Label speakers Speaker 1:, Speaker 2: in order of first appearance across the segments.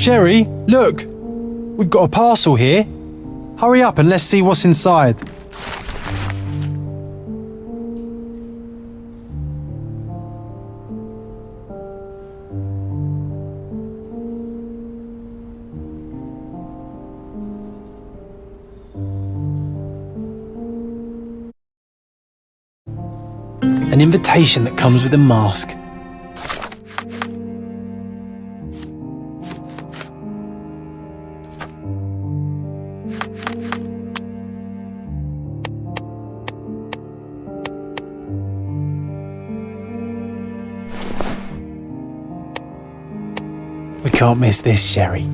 Speaker 1: Sherry, look! We've got a parcel here. Hurry up and let's see what's inside. An invitation that comes with a mask. We can't miss this, Sherry.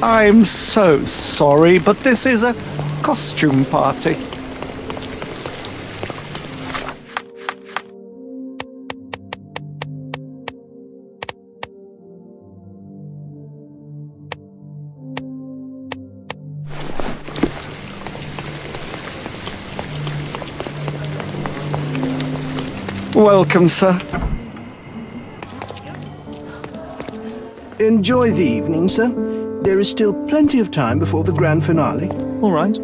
Speaker 2: I'm so sorry, but this is a costume party. Welcome, sir.
Speaker 3: Enjoy the evening, sir. There is still plenty of time before the grand finale.
Speaker 2: All right.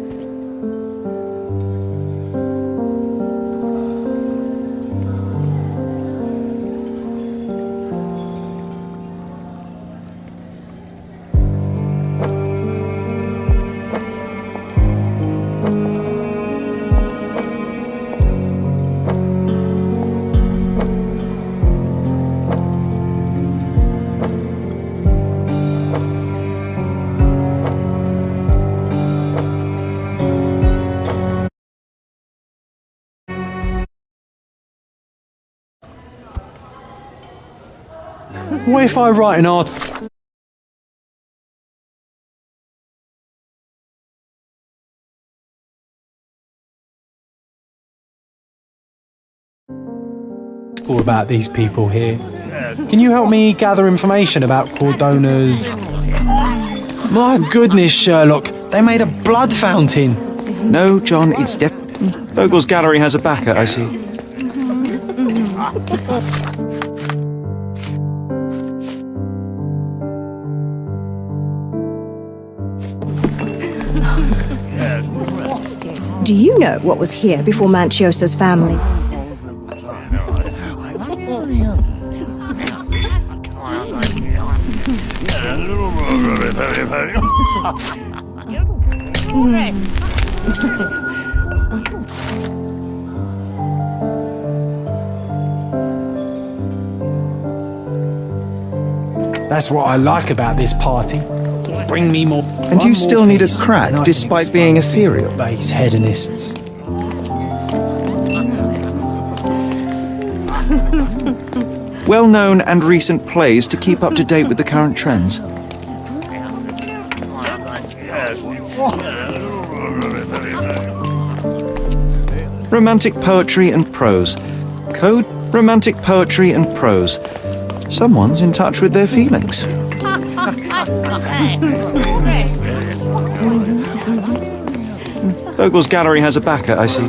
Speaker 1: What if I write an article about these people here? Can you help me gather information about Cordona's... My goodness, Sherlock, they made a blood fountain.
Speaker 2: No, John, it's Vogel's gallery has a backer, I see.
Speaker 4: Do you know what was here before Manchiosa's family?
Speaker 1: That's what I like about this party. Bring me more.
Speaker 2: And you still need a crack, despite being ethereal.
Speaker 1: Base hedonists.
Speaker 2: Well-known and recent plays to keep up to date with the current trends. Romantic poetry and prose. Code romantic poetry and prose. Someone's in touch with their feelings. Vogel's gallery has a backer, I see.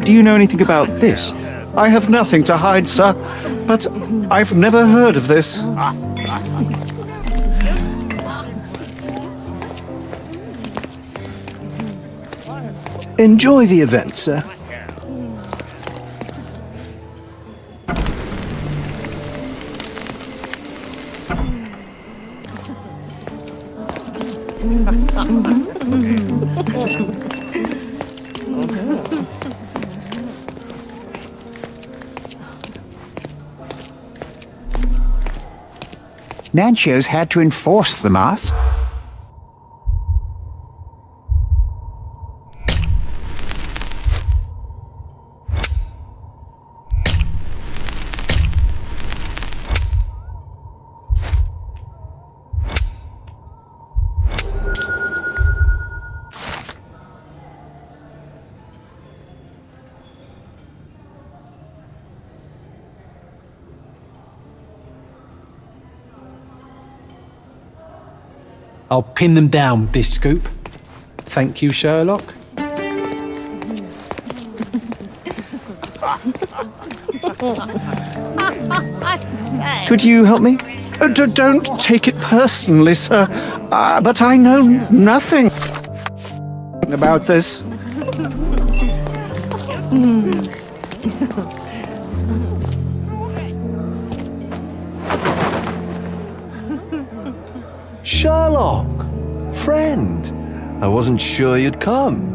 Speaker 2: Do you know anything about this?
Speaker 5: I have nothing to hide, sir, but I've never heard of this.
Speaker 3: Enjoy the event, sir.
Speaker 6: Manchio's had to enforce the mask.
Speaker 1: I'll pin them down with this scoop. Thank you, Sherlock.
Speaker 2: Could you help me?
Speaker 5: Don't take it personally, sir, but I know nothing about this.
Speaker 7: Sherlock! Friend! I wasn't sure you'd come.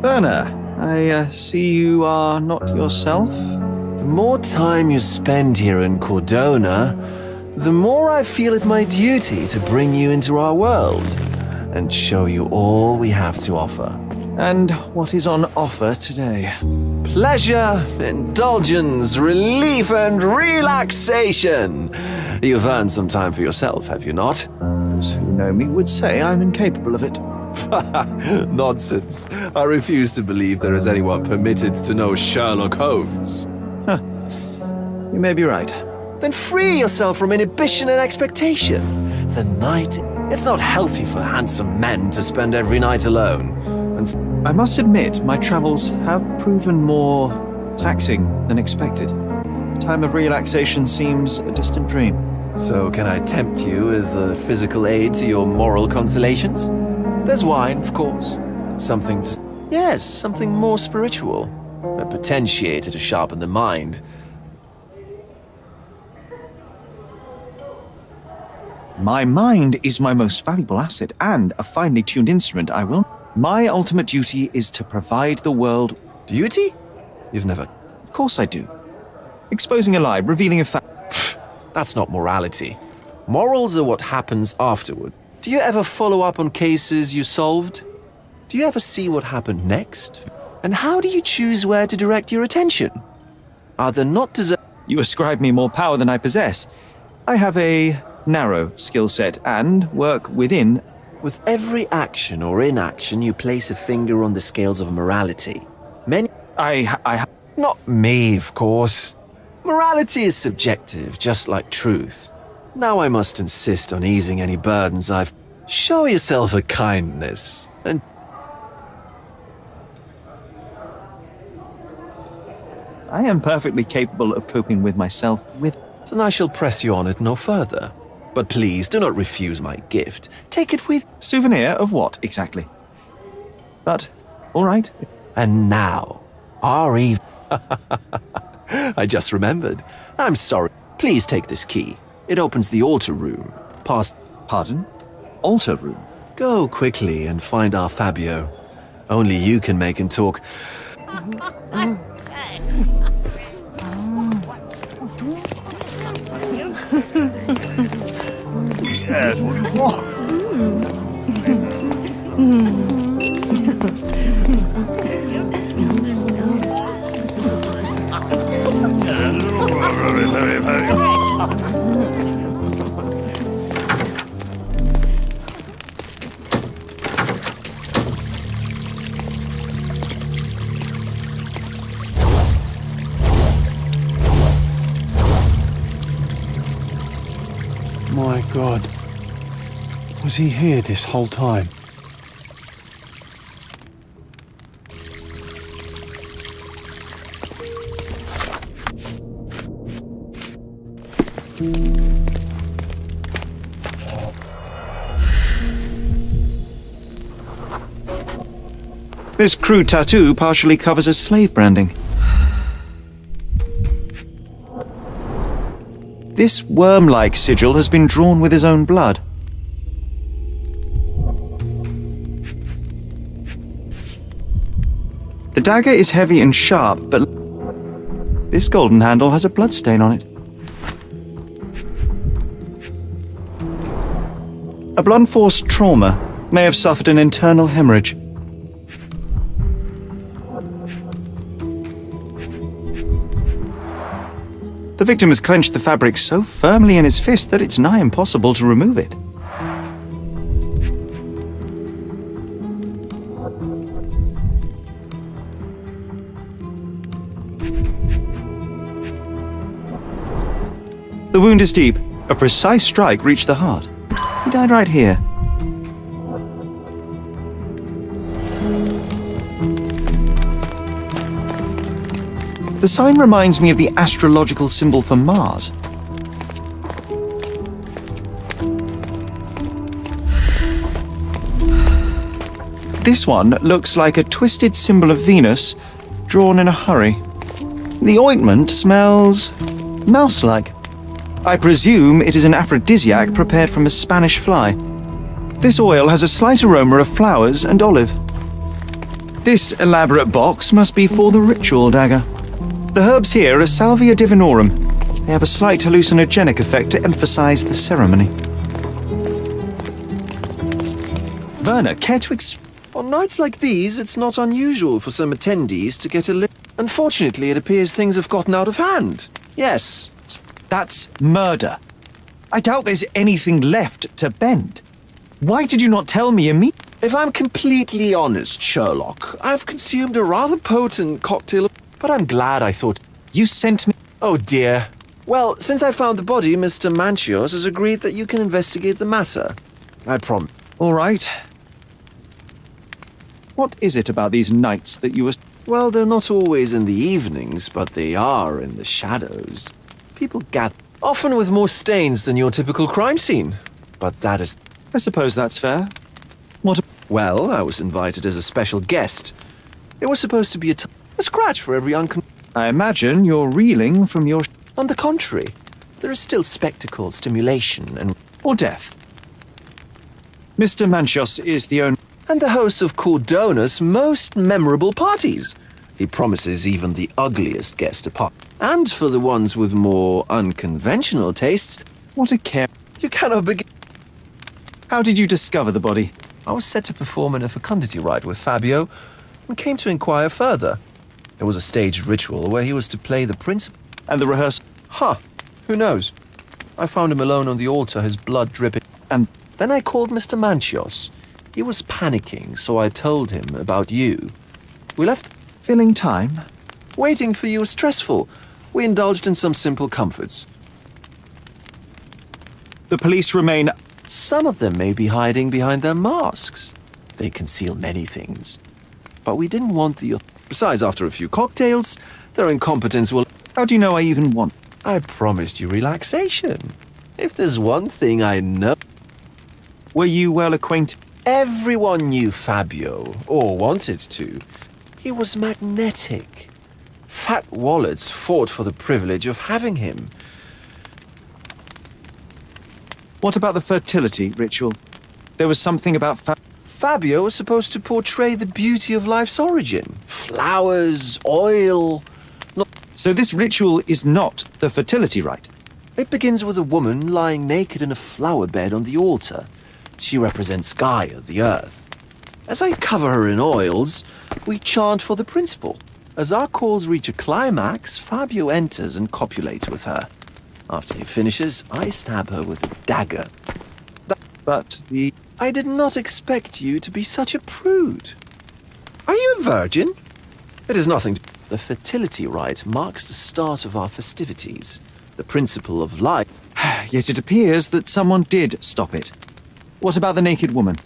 Speaker 2: Werner, I see you are not yourself.
Speaker 7: The more time you spend here in Cordona, the more I feel it my duty to bring you into our world. and show you all we have to offer.
Speaker 2: And what is on offer today?
Speaker 7: Pleasure, indulgence, relief, and relaxation. You've earned some time for yourself, have you not?
Speaker 2: Those who know me would say I'm incapable of it.
Speaker 7: Nonsense. I refuse to believe there is anyone permitted to know Sherlock Holmes.
Speaker 2: You may be right.
Speaker 7: Then free yourself from inhibition and expectation. The night, it's not healthy for handsome men to spend every night alone. And
Speaker 2: I must admit, my travels have proven more taxing than expected. A time of relaxation seems a distant dream.
Speaker 7: so can I tempt you with a physical aid to your moral consolations? There's wine, of course. Something to... Yes, something more spiritual. A potentiator to sharpen the mind.
Speaker 2: My mind is my most valuable asset and a finely tuned instrument. My ultimate duty is to provide the world.
Speaker 7: Duty? You've never...
Speaker 2: Of course I do. Exposing a lie, revealing a fact.
Speaker 7: That's not morality. Morals are what happens afterward. Do you ever follow up on cases you solved? Do you ever see what happened next? And how do you choose where to direct your attention? Are there not
Speaker 2: You ascribe me more power than I possess. I have a narrow skill set and work within.
Speaker 7: With every action or inaction, you place a finger on the scales of morality. Many... Not me, of course. Morality is subjective, just like truth. Now I must insist on easing any burdens I've... Show yourself a kindness, and...
Speaker 2: I am perfectly capable of coping with myself with...
Speaker 7: Then I shall press you on it no further. But please, do not refuse my gift. Take it with...
Speaker 2: Souvenir of what, exactly? But, all right.
Speaker 7: And now, our eve... I just remembered. I'm sorry. Please take this key. It opens the altar room. Past...
Speaker 2: Pardon? Altar room?
Speaker 7: Go quickly and find our Fabio. Only you can make him talk.
Speaker 1: My God. Was he here this whole time?
Speaker 2: This crude tattoo partially covers as slave branding. This worm-like sigil has been drawn with his own blood. The dagger is heavy and sharp, but this golden handle has a bloodstain on it. A blunt-force trauma may have suffered an internal hemorrhage. The victim has clenched the fabric so firmly in his fist that it's nigh impossible to remove it. The wound is deep. A precise strike reached the heart. He died right here. The sign reminds me of the astrological symbol for Mars. This one looks like a twisted symbol of Venus, drawn in a hurry. The ointment smells mouse-like. I presume it is an aphrodisiac prepared from a Spanish fly. This oil has a slight aroma of flowers and olive. This elaborate box must be for the ritual dagger. The herbs here are Salvia divinorum. They have a slight hallucinogenic effect to emphasize the ceremony. Werner, care to
Speaker 7: On nights like these, it's not unusual for some attendees to get a lift. Unfortunately, it appears things have gotten out of hand. Yes.
Speaker 2: That's murder. I doubt there's anything left to bend. Why did you not tell me immediately?
Speaker 7: If I'm completely honest, Sherlock, I've consumed a rather potent cocktail, but I'm glad I thought.
Speaker 2: You sent me.
Speaker 7: Oh dear. Well, since I found the body, Mr. Manchios has agreed that you can investigate the matter. I promise.
Speaker 2: All right. What is it about these nights that you were...
Speaker 7: Well, they're not always in the evenings, but they are in the shadows. People gather, often with more stains than your typical crime scene. But that is...
Speaker 2: I suppose that's fair. What...
Speaker 7: Well, I was invited as a special guest. It was supposed to be a scratch for every
Speaker 2: I imagine you're reeling from your...
Speaker 7: On the contrary, there is still spectacle, stimulation, and...
Speaker 2: Or death. Mr. Manchios is the owner...
Speaker 7: And the host of Cordonus' most memorable parties. He promises even the ugliest guest a part. And for the ones with more unconventional tastes...
Speaker 2: What a care...
Speaker 7: You cannot begin...
Speaker 2: How did you discover the body?
Speaker 7: I was set to perform in a fecundity rite with Fabio and came to inquire further. There was a staged ritual where he was to play the principal.
Speaker 2: And the rehearsal?
Speaker 7: Who knows? I found him alone on the altar, his blood dripping.
Speaker 2: And
Speaker 7: then I called Mr. Manchios. He was panicking, so I told him about you. We left.
Speaker 2: Filling time?
Speaker 7: Waiting for you was stressful. We indulged in some simple comforts.
Speaker 2: The police remain...
Speaker 7: Some of them may be hiding behind their masks. They conceal many things. But we didn't want the... Besides, after a few cocktails, their incompetence will...
Speaker 2: How do you know I even want...
Speaker 7: I promised you relaxation. If there's one thing I know...
Speaker 2: Were you well acquainted?
Speaker 7: Everyone knew Fabio, or wanted to. He was magnetic. Fat wallets fought for the privilege of having him.
Speaker 2: What about the fertility ritual? There was something about
Speaker 7: Fabio was supposed to portray the beauty of life's origin. Flowers, oil...
Speaker 2: So this ritual is not the fertility rite?
Speaker 7: It begins with a woman lying naked in a flower bed on the altar. She represents Gaia, the earth. As I cover her in oils, we chant for the principal. As our calls reach a climax, Fabio enters and copulates with her. After he finishes, I stab her with a dagger.
Speaker 2: But the...
Speaker 7: I did not expect you to be such a prude. Are you a virgin? It is nothing to... The fertility rite marks the start of our festivities. The principle of life.
Speaker 2: Yet it appears that someone did stop it. What about the naked woman?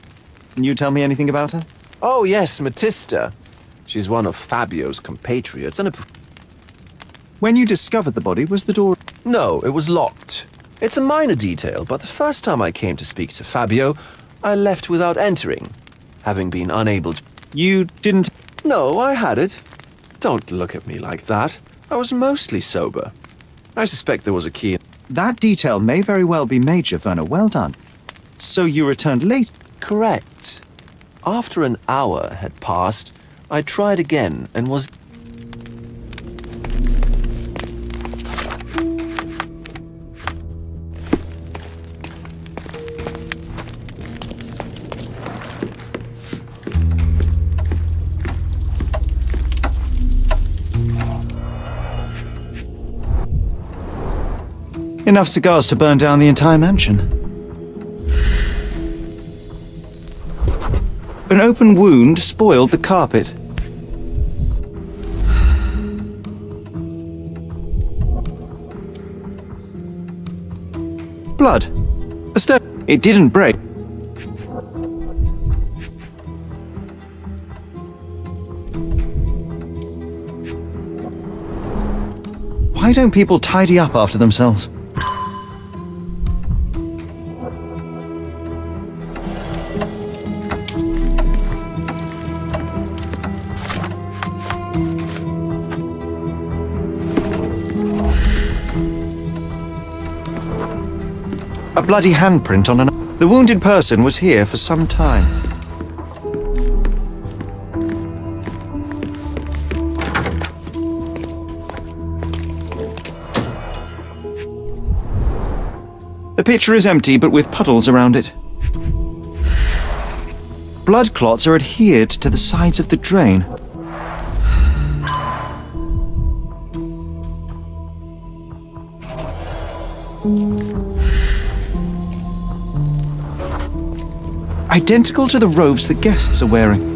Speaker 2: Can you tell me anything about her?
Speaker 7: Oh yes, Matista. She's one of Fabio's compatriots and a...
Speaker 2: When you discovered the body, was the door...
Speaker 7: No, it was locked. It's a minor detail, but the first time I came to speak to Fabio, I left without entering, having been unable to...
Speaker 2: You didn't...
Speaker 7: No, I had it. Don't look at me like that. I was mostly sober. I suspect there was a key.
Speaker 2: That detail may very well be major, Werner. Well done. So you returned late?
Speaker 7: Correct. After an hour had passed, I tried again and was...
Speaker 2: Enough cigars to burn down the entire mansion. An open wound spoiled the carpet. Blood. A step. It didn't break. Why don't people tidy up after themselves? A bloody handprint on an... The wounded person was here for some time. The pitcher is empty, but with puddles around it. Blood clots are adhered to the sides of the drain. Identical to the robes the guests are wearing.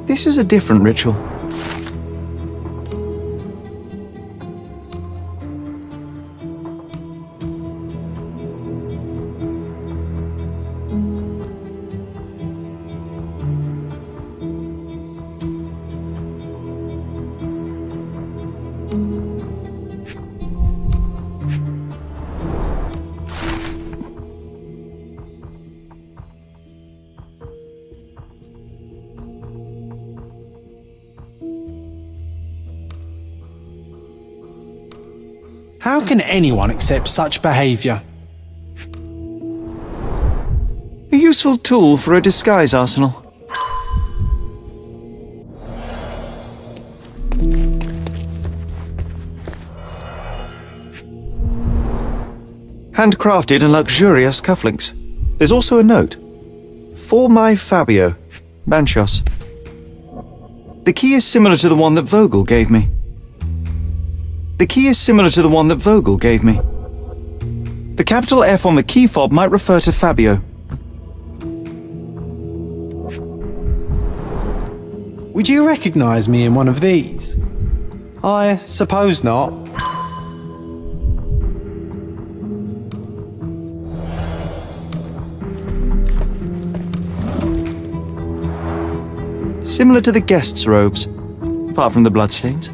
Speaker 2: This is a different ritual.
Speaker 1: How can anyone accept such behaviour?
Speaker 2: A useful tool for a disguise arsenal. Handcrafted and luxurious cufflinks. There's also a note. For my Fabio, Mantios. The key is similar to the one that Vogel gave me. The capital F on the key fob might refer to Fabio.
Speaker 1: Would you recognise me in one of these? I suppose not.
Speaker 2: Similar to the guests' robes, apart from the bloodstains.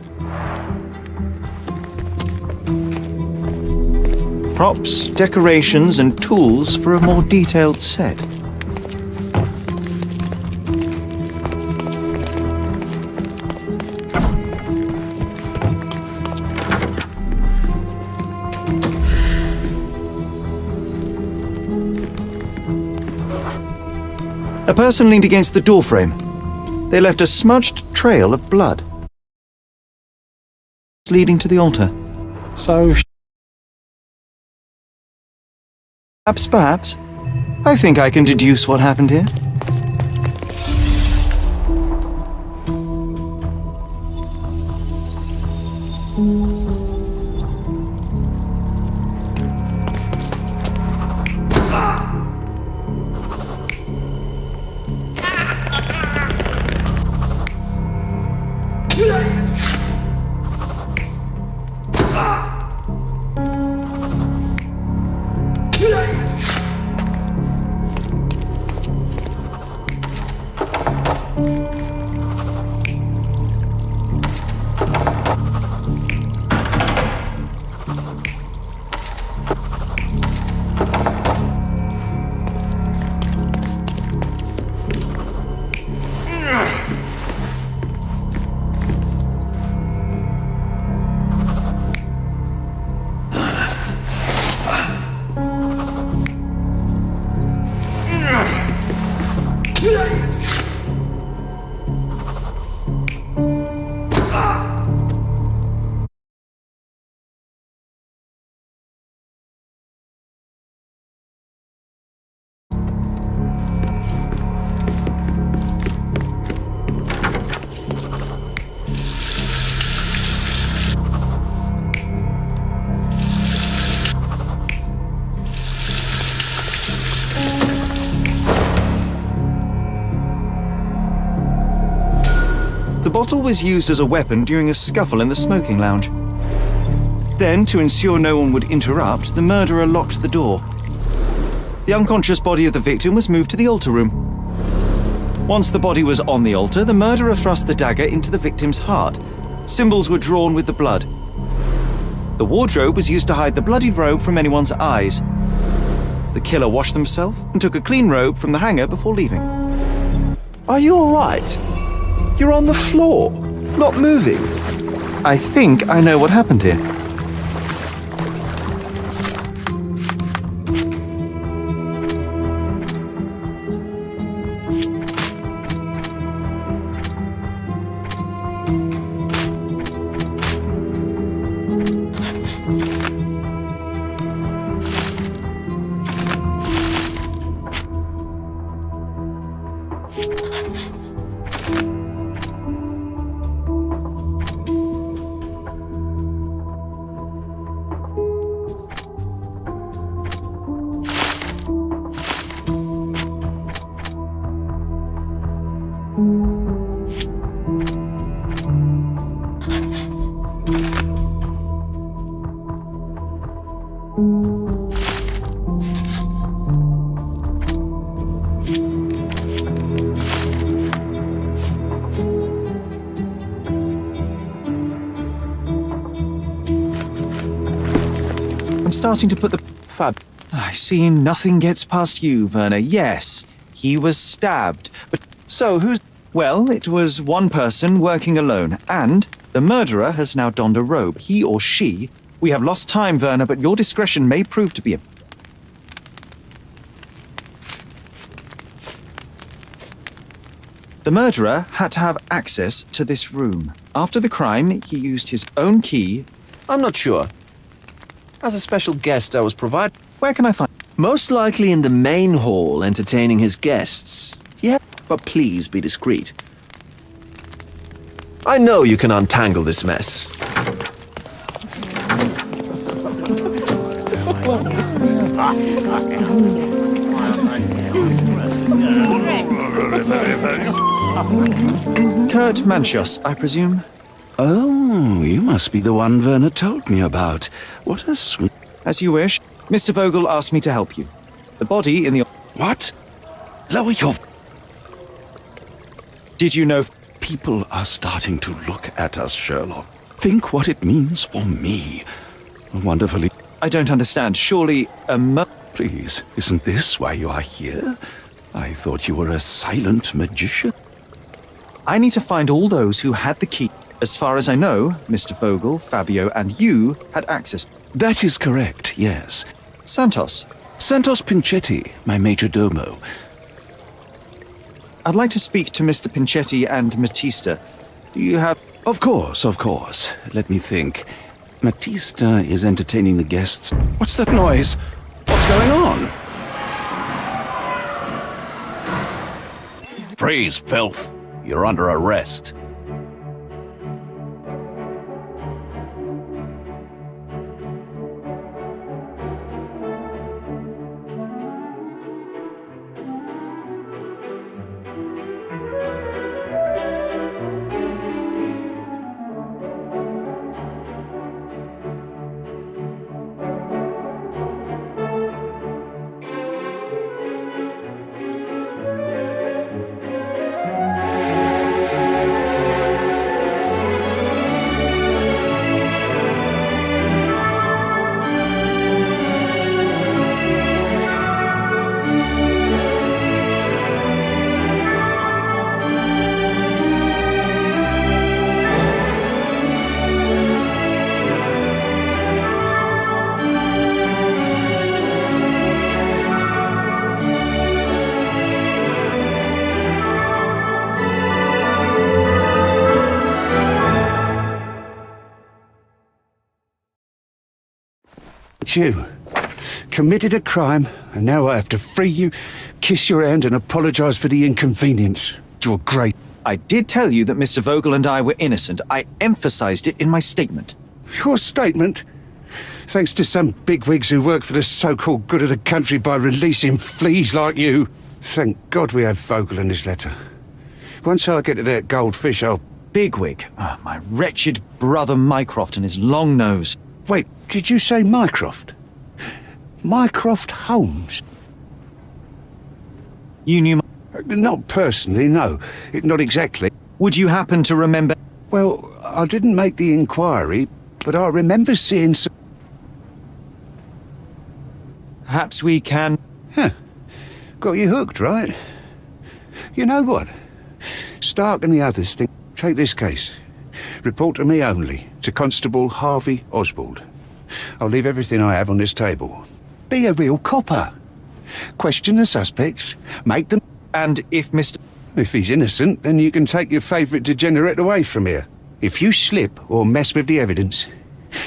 Speaker 2: Props, decorations, and tools for a more detailed set. A person leaned against the doorframe. They left a smudged trail of blood leading to the altar.
Speaker 1: So,
Speaker 2: Perhaps. I think I can deduce what happened here. The bottle was used as a weapon during a scuffle in the smoking lounge. Then, to ensure no one would interrupt, the murderer locked the door. The unconscious body of the victim was moved to the altar room. Once the body was on the altar, the murderer thrust the dagger into the victim's heart. Symbols were drawn with the blood. The wardrobe was used to hide the bloodied robe from anyone's eyes. The killer washed himself and took a clean robe from the hanger before leaving.
Speaker 7: Are you all right? You're on the floor, not moving.
Speaker 2: I think I know what happened here. starting to put the fab. I see nothing gets past you, Werner. Yes, he was stabbed. But so who's... Well, it was one person working alone, and the murderer has now donned a robe. He or she... We have lost time, Werner, but your discretion may prove to be a... The murderer had to have access to this room. After the crime, he used his own key.
Speaker 7: I'm not sure. As a special guest, I was provided.
Speaker 2: Where can I find...
Speaker 7: Most likely in the main hall, entertaining his guests. Yeah, but please be discreet. I know you can untangle this mess.
Speaker 2: Kurt Manchos, I presume?
Speaker 5: Oh, you must be the one Werner told me about. What a sweet...
Speaker 2: As you wish. Mr. Vogel asked me to help you. The body in the...
Speaker 5: What? Lower your...
Speaker 2: Did you know...
Speaker 5: People are starting to look at us, Sherlock. Think what it means for me. Wonderfully...
Speaker 2: I don't understand. Surely
Speaker 5: Please, isn't this why you are here? I thought you were a silent magician.
Speaker 2: I need to find all those who had the key. As far as I know, Mr. Vogel, Fabio, and you had access.
Speaker 5: That is correct, yes.
Speaker 2: Santos,
Speaker 5: Santos Pinchetti, my major domo.
Speaker 2: I'd like to speak to Mr. Pinchetti and Matista. Do you have...
Speaker 5: Of course, of course. Let me think. Matista is entertaining the guests. What's that noise? What's going on? Freeze, filth. You're under arrest. You committed a crime, and now I have to free you, kiss your hand, and apologize for the inconvenience. You're great.
Speaker 2: I did tell you that Mr. Vogel and I were innocent. I emphasized it in my statement.
Speaker 5: Your statement? Thanks to some bigwigs who work for the so-called good of the country by releasing fleas like you. Thank God we have Vogel in this letter. Once I get to that goldfish, I'll...
Speaker 2: Bigwig. Oh, my wretched brother Mycroft and his long nose.
Speaker 5: Wait, did you say Mycroft? Mycroft Holmes?
Speaker 2: You knew...
Speaker 5: Not personally, no. Not exactly.
Speaker 2: Would you happen to remember...
Speaker 5: Well, I didn't make the inquiry, but I remember seeing some...
Speaker 2: Perhaps we can...
Speaker 5: Huh. Got you hooked, right? You know what? Stark and the others think... Take this case. Report to me only, to Constable Harvey Oswald. I'll leave everything I have on this table. Be a real copper. Question the suspects, make them...
Speaker 2: And if Mr...
Speaker 5: If he's innocent, then you can take your favourite degenerate away from here. If you slip or mess with the evidence,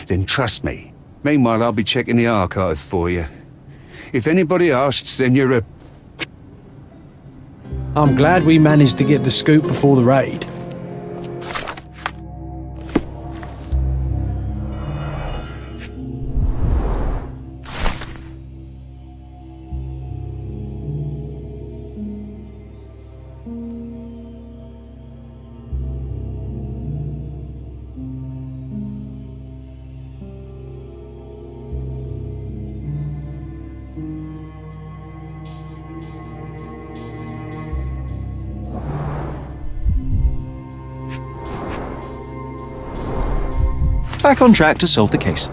Speaker 5: then trust me. Meanwhile, I'll be checking the archive for you. If anybody asks, then you're a...
Speaker 1: I'm glad we managed to get the scoop before the raid.
Speaker 2: Back on track to solve the case.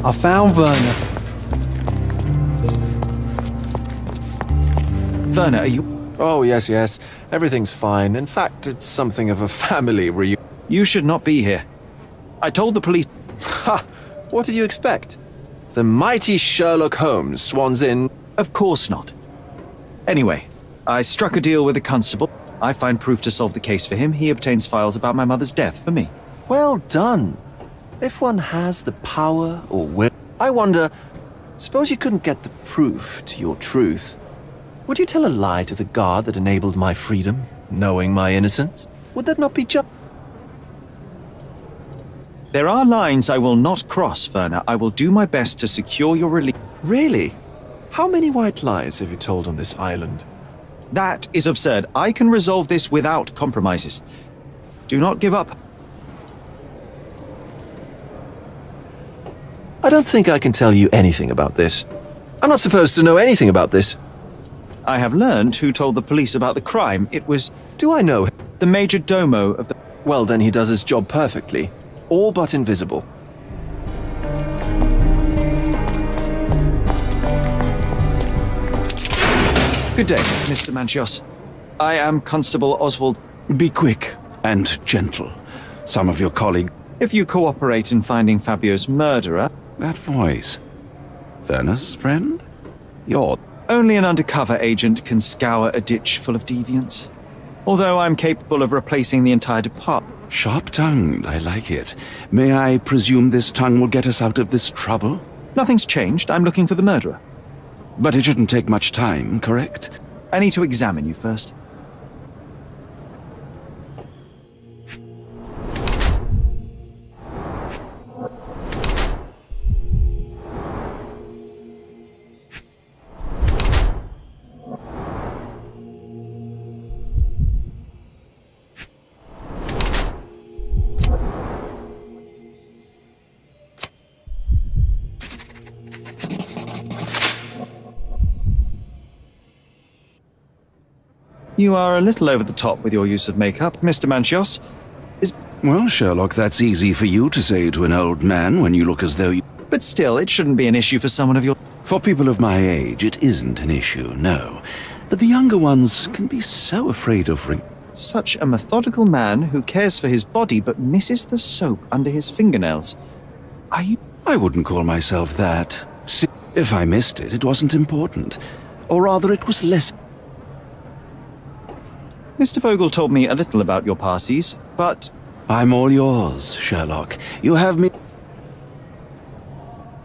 Speaker 1: I found Werner.
Speaker 2: Werner, are you...
Speaker 7: Oh, yes, yes. Everything's fine. In fact, it's something of a family reunion.
Speaker 2: You should not be here. I told the police...
Speaker 7: Ha! What did you expect? The mighty Sherlock Holmes swans in.
Speaker 2: Of course not. Anyway, I struck a deal with the constable. I find proof to solve the case for him. He obtains files about my mother's death for me.
Speaker 7: Well done. If one has the power or will... I wonder, suppose you couldn't get the proof to your truth. Would you tell a lie to the guard that enabled my freedom, knowing my innocence? Would that not be just...
Speaker 2: There are lines I will not cross, Werner. I will do my best to secure your release.
Speaker 7: Really? How many white lies have you told on this island?
Speaker 2: That is absurd. I can resolve this without compromises. Do not give up.
Speaker 7: I don't think I can tell you anything about this. I'm not supposed to know anything about this.
Speaker 2: I have learned who told the police about the crime. It was
Speaker 7: Do I know him?
Speaker 2: the major domo of the...
Speaker 7: Well, then he does his job perfectly. All but invisible.
Speaker 2: Good day, Mr. Manchios. I am Constable Oswald.
Speaker 5: Be quick and gentle. Some of your colleagues...
Speaker 2: If you cooperate in finding Fabio's murderer,
Speaker 5: That voice. Werner's friend? You're...
Speaker 2: only an undercover agent can scour a ditch full of deviants. Although I'm capable of replacing the entire department.
Speaker 5: Sharp-tongued, I like it. May I presume this tongue will get us out of this trouble?
Speaker 2: Nothing's changed. I'm looking for the murderer.
Speaker 5: But it shouldn't take much time, correct?
Speaker 2: I need to examine you first. You are a little over the top with your use of makeup, Mr. Manchios.
Speaker 5: Well, Sherlock, that's easy for you to say to an old man when you look as though you...
Speaker 2: But still, it shouldn't be an issue for someone of your...
Speaker 5: For people of my age, it isn't an issue, no. But the younger ones can be so afraid of
Speaker 2: Such a methodical man who cares for his body but misses the soap under his fingernails. Are you...
Speaker 5: I wouldn't call myself that. If I missed it, it wasn't important. Or rather, it was less...
Speaker 2: Mr. Vogel told me a little about your parties, but...
Speaker 5: I'm all yours, Sherlock. You have me...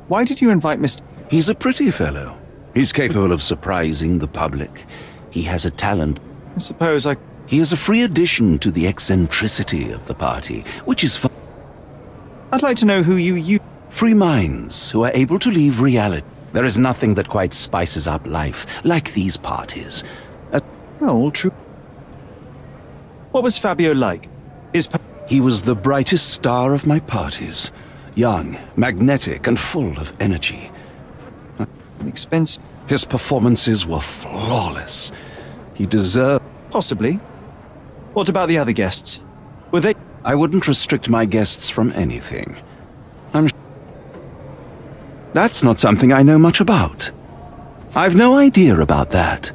Speaker 2: Why did you invite Mr...
Speaker 5: He's a pretty fellow. He's capable of surprising the public. He has a talent.
Speaker 2: I suppose I...
Speaker 5: He is a free addition to the eccentricity of the party, which is fun.
Speaker 2: I'd like to know who you...
Speaker 5: Free minds who are able to leave reality. There is nothing that quite spices up life like these parties.
Speaker 2: all true. What was Fabio like?
Speaker 5: He was the brightest star of my parties. Young, magnetic, and full of energy.
Speaker 2: Expensive?
Speaker 5: His performances were flawless. He deserved...
Speaker 2: Possibly. What about the other guests? Were they...
Speaker 5: I wouldn't restrict my guests from anything. That's not something I know much about. I've no idea about that.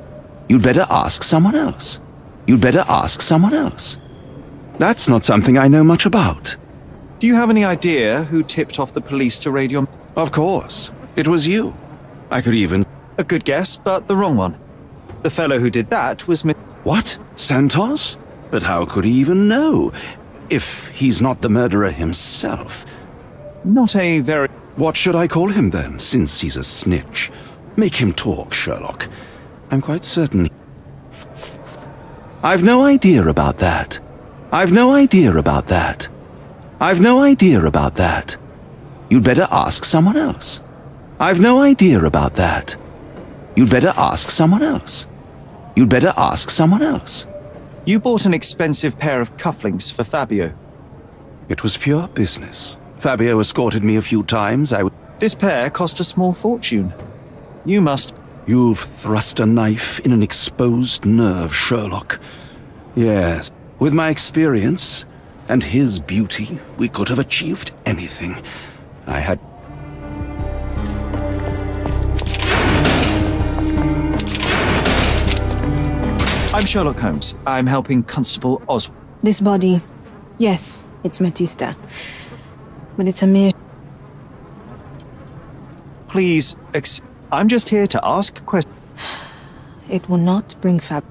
Speaker 5: You'd better ask someone else. You'd better ask someone else. That's not something I know much about.
Speaker 2: Do you have any idea who tipped off the police to raid your...
Speaker 5: Of course. It was you. I could even...
Speaker 2: A good guess, but the wrong one. The fellow who did that was...
Speaker 5: What? Santos? But how could he even know? If he's not the murderer himself.
Speaker 2: Not a very...
Speaker 5: What should I call him then, since he's a snitch? Make him talk, Sherlock. I'm quite certain... I've no idea about that. I've no idea about that. I've no idea about that. You'd better ask someone else. I've no idea about that. You'd better ask someone else. You'd better ask someone else.
Speaker 2: You bought an expensive pair of cufflinks for Fabio.
Speaker 5: It was pure business. Fabio escorted me a few times.
Speaker 2: This pair cost a small fortune. You must...
Speaker 5: You've thrust a knife in an exposed nerve, Sherlock. Yes, with my experience and his beauty, we could have achieved anything. I had...
Speaker 2: I'm Sherlock Holmes. I'm helping Constable Oswald.
Speaker 4: This body, yes, it's Matista. But it's a mere...
Speaker 2: Please, I'm just here to ask questions.
Speaker 4: It will not bring Fab...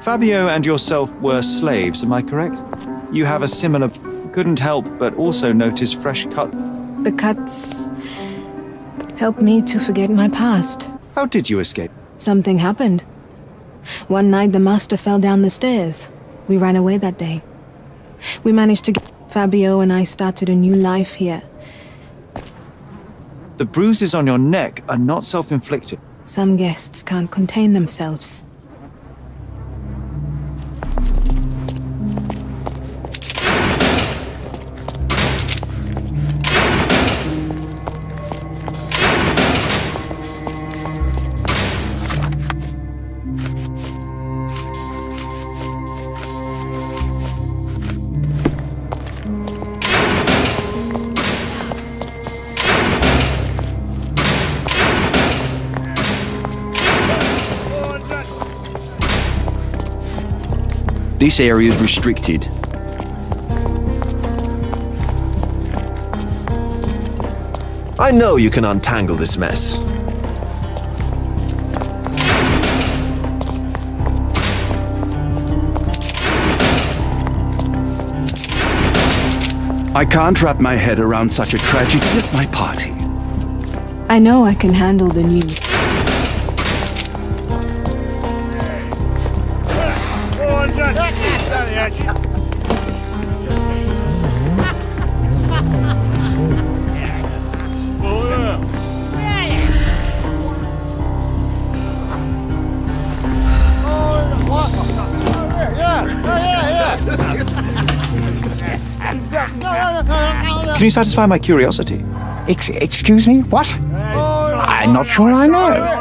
Speaker 2: Fabio and yourself were slaves, am I correct? You have a similar... Couldn't help but also notice fresh cut...
Speaker 4: The cuts... help me to forget my past.
Speaker 2: How did you escape?
Speaker 4: Something happened. One night the master fell down the stairs. We ran away that day. We managed to get... Fabio and I started a new life here.
Speaker 2: The bruises on your neck are not self-inflicted.
Speaker 4: Some guests can't contain themselves.
Speaker 8: This area is restricted.
Speaker 7: I know you can untangle this mess.
Speaker 8: I can't wrap my head around such a tragedy at my party.
Speaker 4: I know I can handle the news.
Speaker 2: Can you satisfy my curiosity?
Speaker 6: Excuse me? What? I'm not sure I know.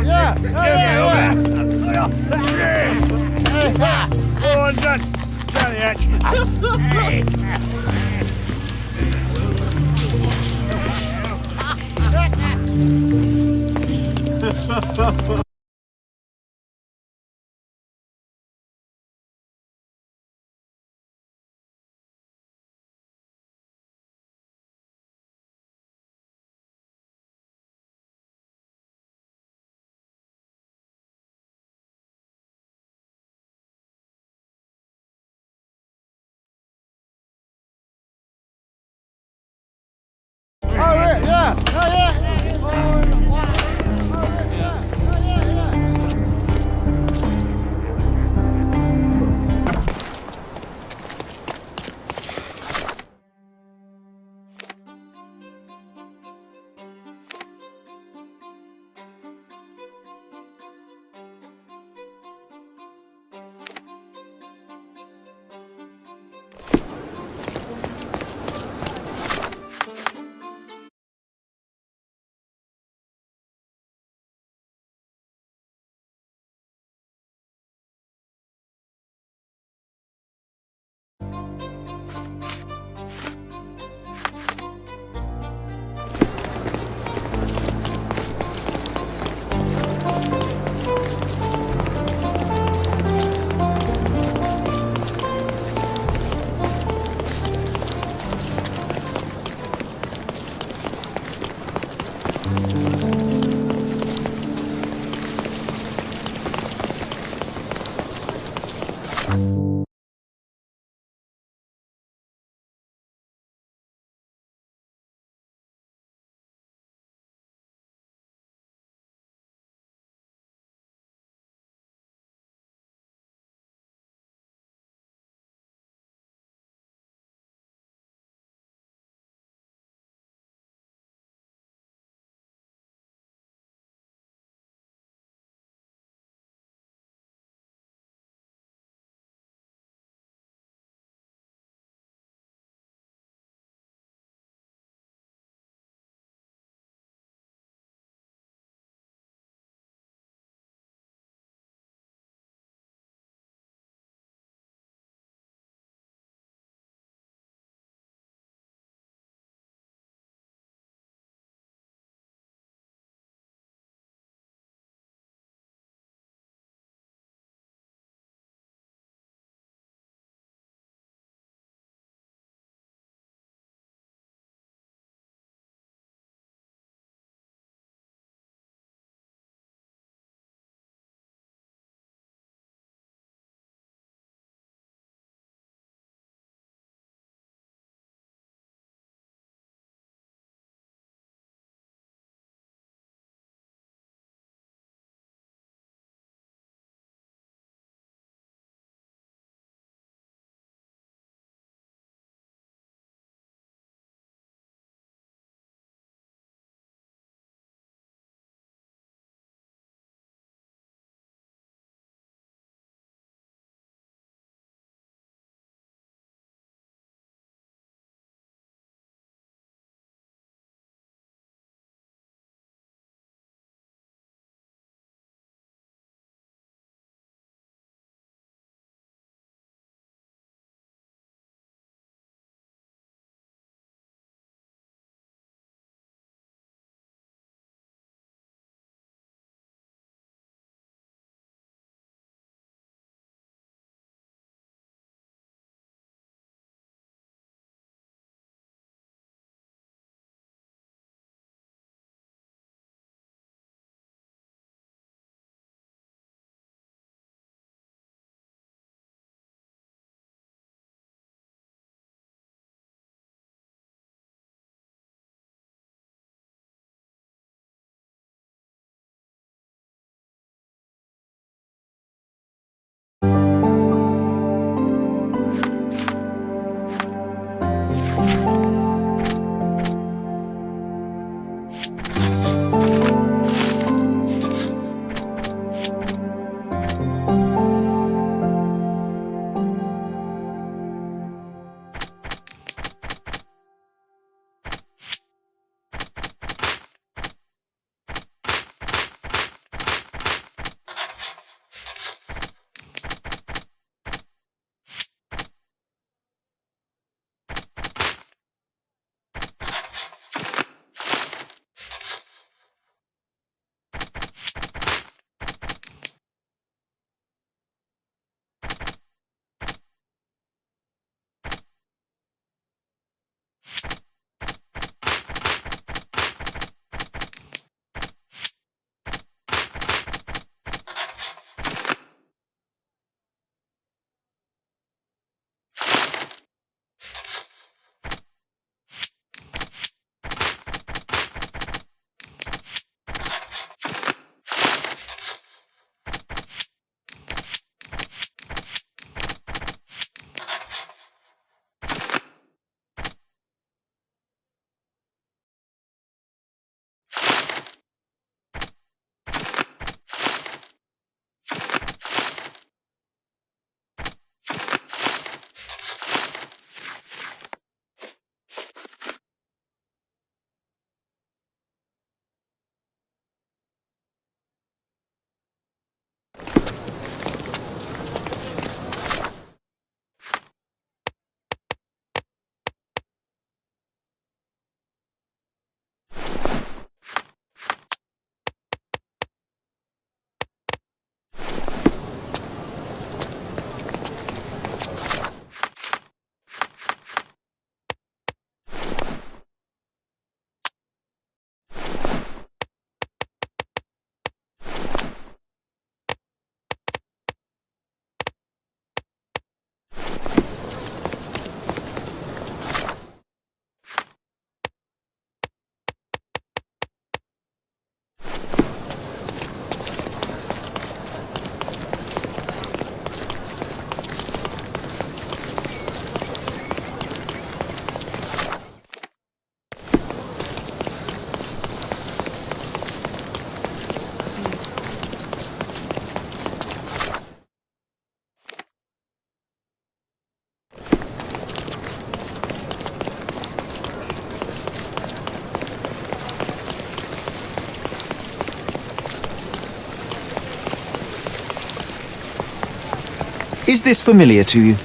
Speaker 2: Is this familiar to you?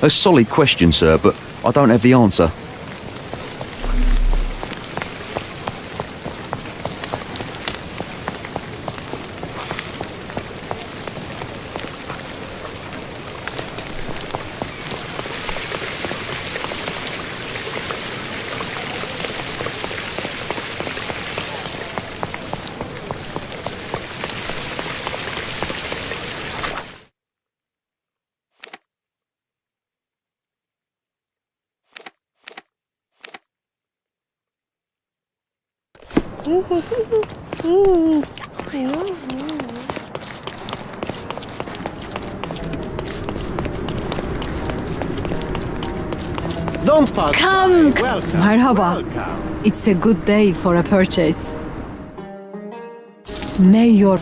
Speaker 8: A solid question, sir, but I don't have the answer.
Speaker 3: Don't pass.
Speaker 9: Come.
Speaker 3: Welcome.
Speaker 9: Merhaba. It's a good day for a purchase. May your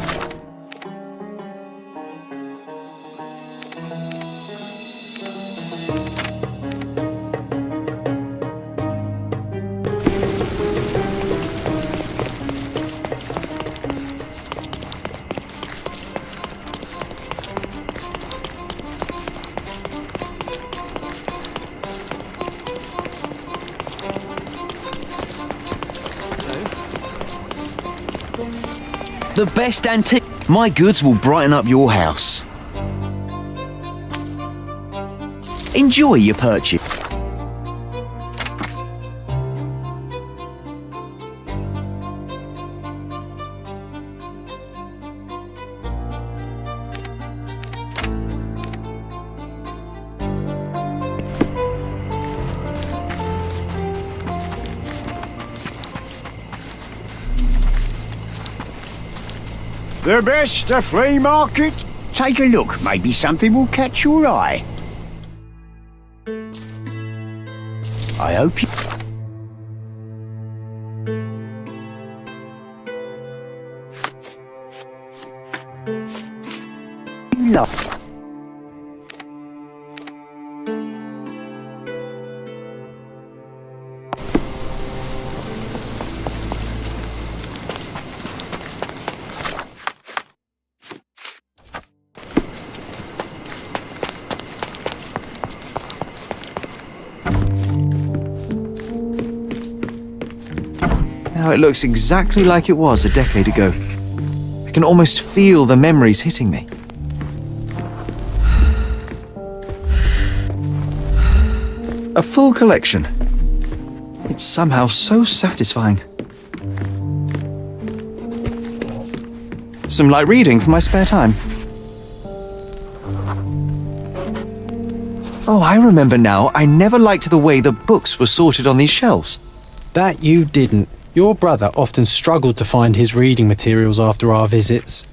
Speaker 7: The best antique. My goods will brighten up your house. Enjoy your purchase.
Speaker 6: The best flea market? Take a look. Maybe something will catch your eye. I hope you... love.
Speaker 2: Now it looks exactly like it was a decade ago. I can almost feel the memories hitting me. A full collection. It's somehow so satisfying. Some light reading for my spare time. Oh, I remember now. I never liked the way the books were sorted on these shelves.
Speaker 1: That you didn't. Your brother often struggled to find his reading materials after our visits.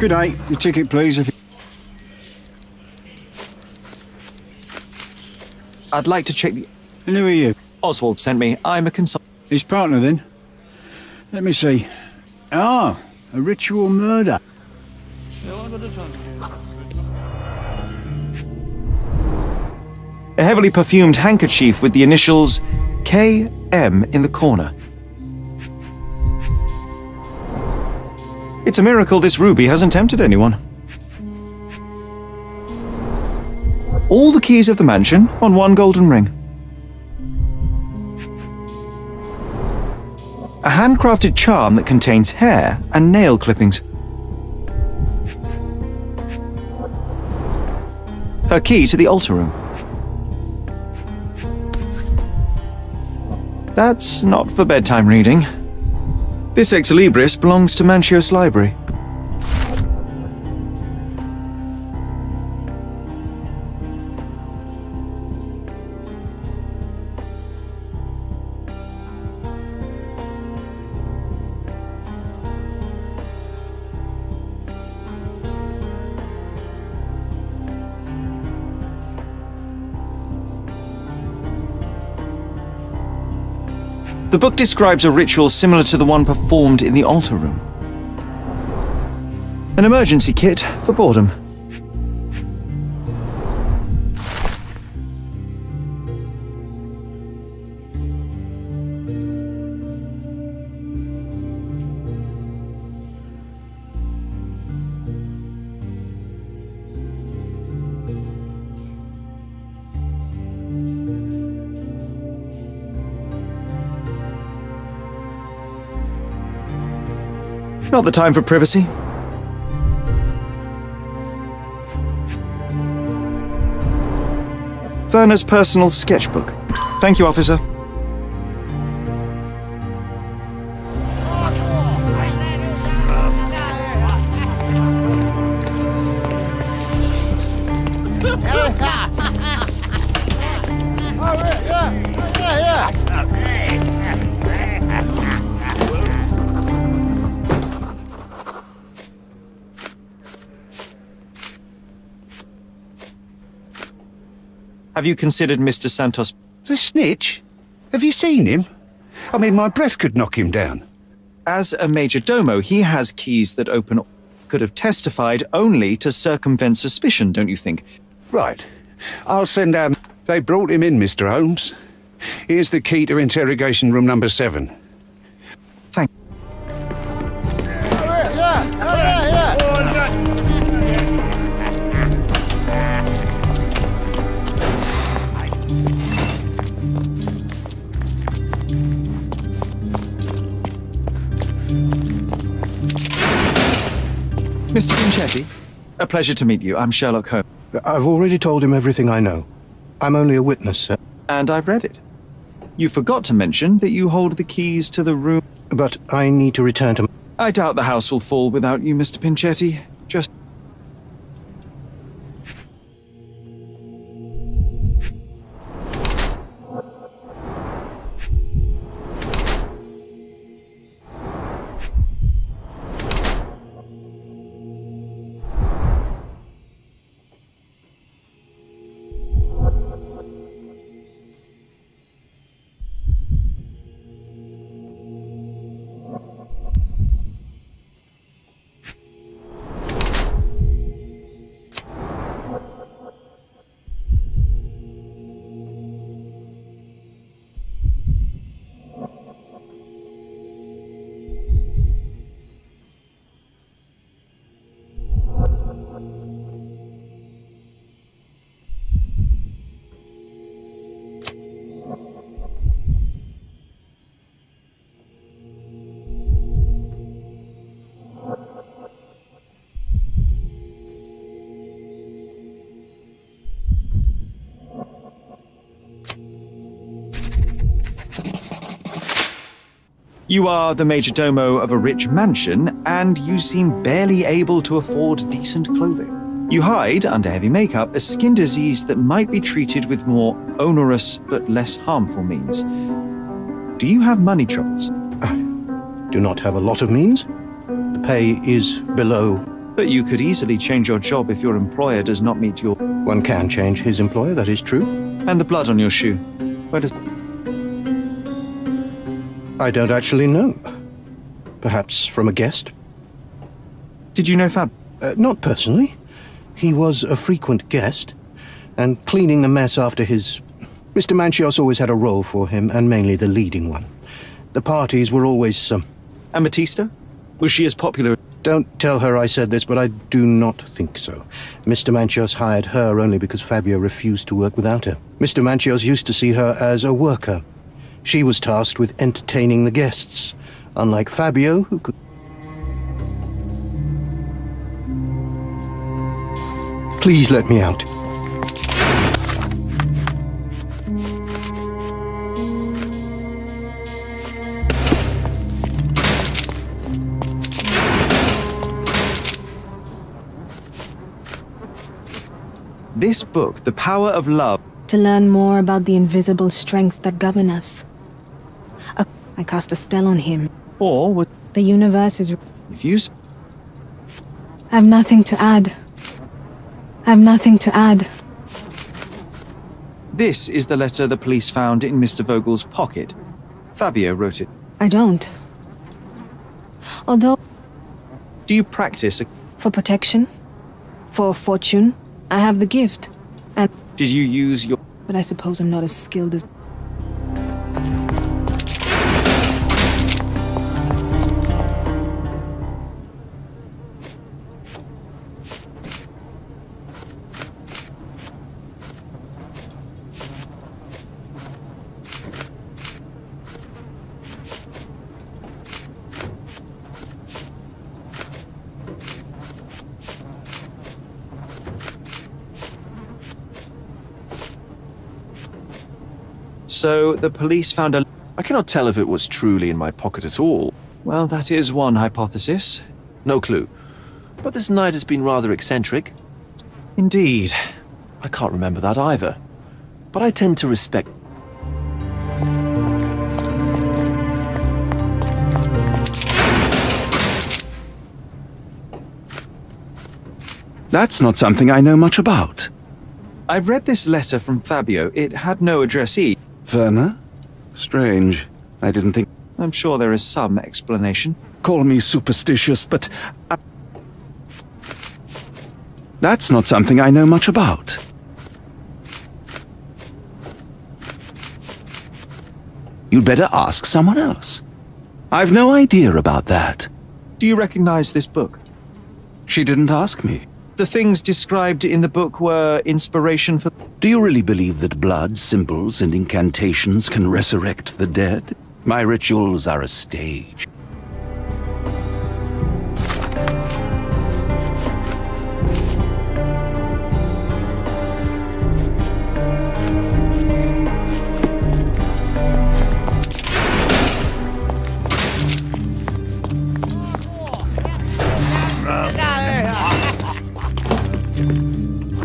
Speaker 6: Good day. Your ticket, please. If
Speaker 2: I'd like to check the...
Speaker 6: and who are you?
Speaker 2: Oswald sent me. I'm a consultant.
Speaker 6: His partner, then? Let me see. Ah, a ritual murder.
Speaker 2: A heavily perfumed handkerchief with the initials KM in the corner. It's a miracle this ruby hasn't tempted anyone. All the keys of the mansion on one golden ring. A handcrafted charm that contains hair and nail clippings. Her key to the altar room. That's not for bedtime reading. This Ex Libris belongs to Manchios Library. The book describes a ritual similar to the one performed in the altar room. An emergency kit for boredom. Not the time for privacy. Werner's personal sketchbook. Thank you, officer. Have you considered Mr. Santos?
Speaker 5: The snitch? Have you seen him? I mean, my breath could knock him down.
Speaker 2: As a major domo, he has keys that open... Could have testified only to circumvent suspicion, don't you think?
Speaker 5: Right. I'll send out... They brought him in, Mr. Holmes. Here's the key to interrogation room number 7.
Speaker 2: Thank... Mr. Pinchetti, a pleasure to meet you. I'm Sherlock Holmes.
Speaker 3: I've already told him everything I know. I'm only a witness, sir.
Speaker 2: And I've read it. You forgot to mention that you hold the keys to the room...
Speaker 3: But I need to return to...
Speaker 2: I doubt the house will fall without you, Mr. Pinchetti. Just... You are the major domo of a rich mansion, and you seem barely able to afford decent clothing. You hide, under heavy makeup, a skin disease that might be treated with more onerous but less harmful means. Do you have money troubles?
Speaker 3: I do not have a lot of means. The pay is below...
Speaker 2: But you could easily change your job if your employer does not meet your...
Speaker 3: One can change his employer, that is true.
Speaker 2: And the blood on your shoe. Where does...
Speaker 3: I don't actually know. Perhaps from a guest?
Speaker 2: Did you know Fab?
Speaker 3: Not personally. He was a frequent guest, and cleaning the mess after his... Mr. Manchios always had a role for him, and mainly the leading one. The parties were always...
Speaker 2: And Batista? Was she as popular?
Speaker 3: Don't tell her I said this, but I do not think so. Mr. Manchios hired her only because Fabio refused to work without her. Mr. Manchios used to see her as a worker. She was tasked with entertaining the guests, unlike Fabio, who could... Please let me out.
Speaker 2: This book, The Power of Love.
Speaker 4: To learn more about the invisible strengths that govern us. I cast a spell on him.
Speaker 2: Or would,
Speaker 4: The universe is...
Speaker 2: if you...
Speaker 4: I have nothing to add. I have nothing to add.
Speaker 2: This is the letter the police found in Mr. Vogel's pocket. Fabio wrote it.
Speaker 4: I don't. Although,
Speaker 2: Do you practice?
Speaker 4: for protection, for fortune, I have the gift. And...
Speaker 2: Did you use your...
Speaker 4: But I suppose I'm not as skilled as...
Speaker 2: So the police found a...
Speaker 7: I cannot tell if it was truly in my pocket at all.
Speaker 2: Well, that is one hypothesis.
Speaker 7: No clue. But this night has been rather eccentric.
Speaker 2: Indeed.
Speaker 7: I can't remember that either. But I tend to respect...
Speaker 8: That's not something I know much about.
Speaker 2: I've read this letter from Fabio. It had no addressee.
Speaker 8: Werner? Strange. I didn't think...
Speaker 2: I'm sure there is some explanation.
Speaker 8: Call me superstitious, but... That's not something I know much about. You'd better ask someone else. I've no idea about that.
Speaker 2: Do you recognize this book?
Speaker 8: She didn't ask me.
Speaker 2: The things described in the book were inspiration for...
Speaker 8: Do you really believe that blood, symbols, and incantations can resurrect the dead? My rituals are a stage.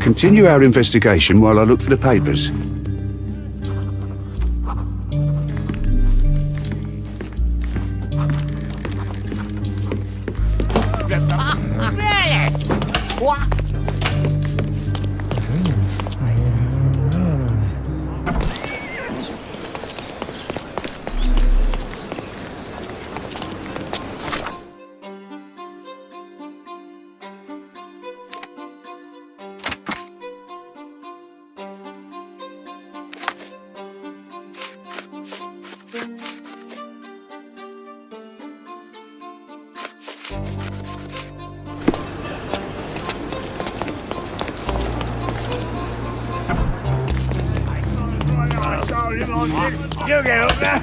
Speaker 5: Continue our investigation while I look for the papers.
Speaker 6: You get up there.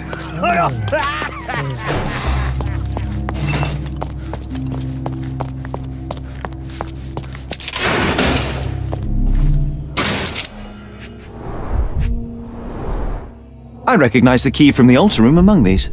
Speaker 2: I recognize the key from the altar room among these.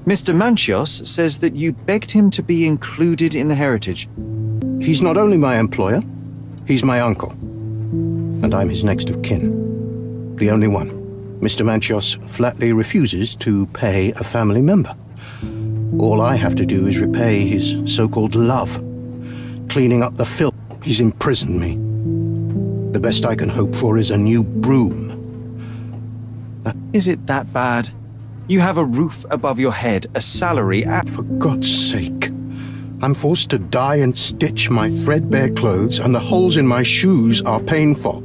Speaker 2: Mr. Manchios says that you begged him to be included in the heritage.
Speaker 3: He's not only my employer, he's my uncle. And I'm his next of kin. The only one. Mr. Manchios flatly refuses to pay a family member. All I have to do is repay his so-called love, cleaning up the filth he's imprisoned me. The best I can hope for is a new broom.
Speaker 2: Is it that bad? You have a roof above your head, a salary,
Speaker 3: For God's sake. I'm forced to dye and stitch my threadbare clothes, and the holes in my shoes are painful.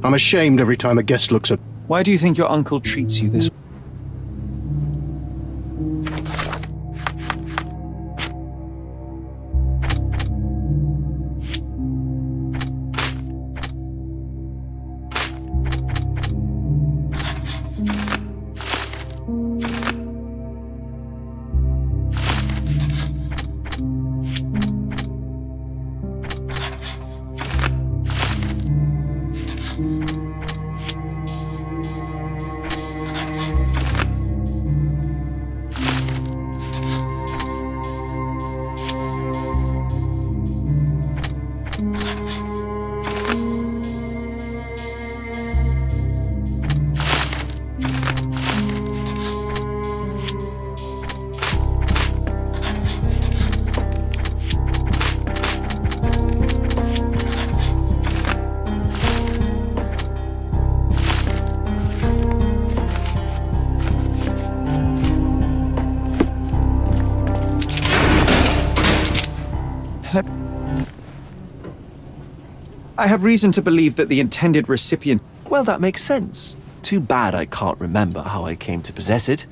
Speaker 3: I'm ashamed every time a guest looks at...
Speaker 2: Why do you think your uncle treats you this way? I have reason to believe that the intended recipient...
Speaker 7: Well, that makes sense. Too bad I can't remember how I came to possess it.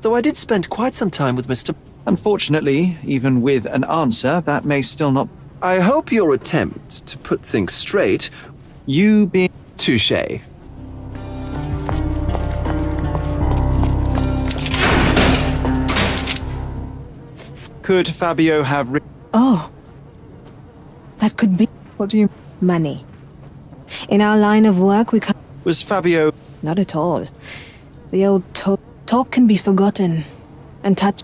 Speaker 7: Though I did spend quite some time with Mr.
Speaker 2: Unfortunately, even with an answer, that may still not...
Speaker 7: I hope your attempt to put things straight...
Speaker 2: You being...
Speaker 7: Touché.
Speaker 2: Could Fabio have...
Speaker 4: Oh. That could be
Speaker 2: What do you...
Speaker 4: money. In our line of work, we can't...
Speaker 2: Was Fabio...
Speaker 4: Not at all. The old talk can be forgotten. And touch...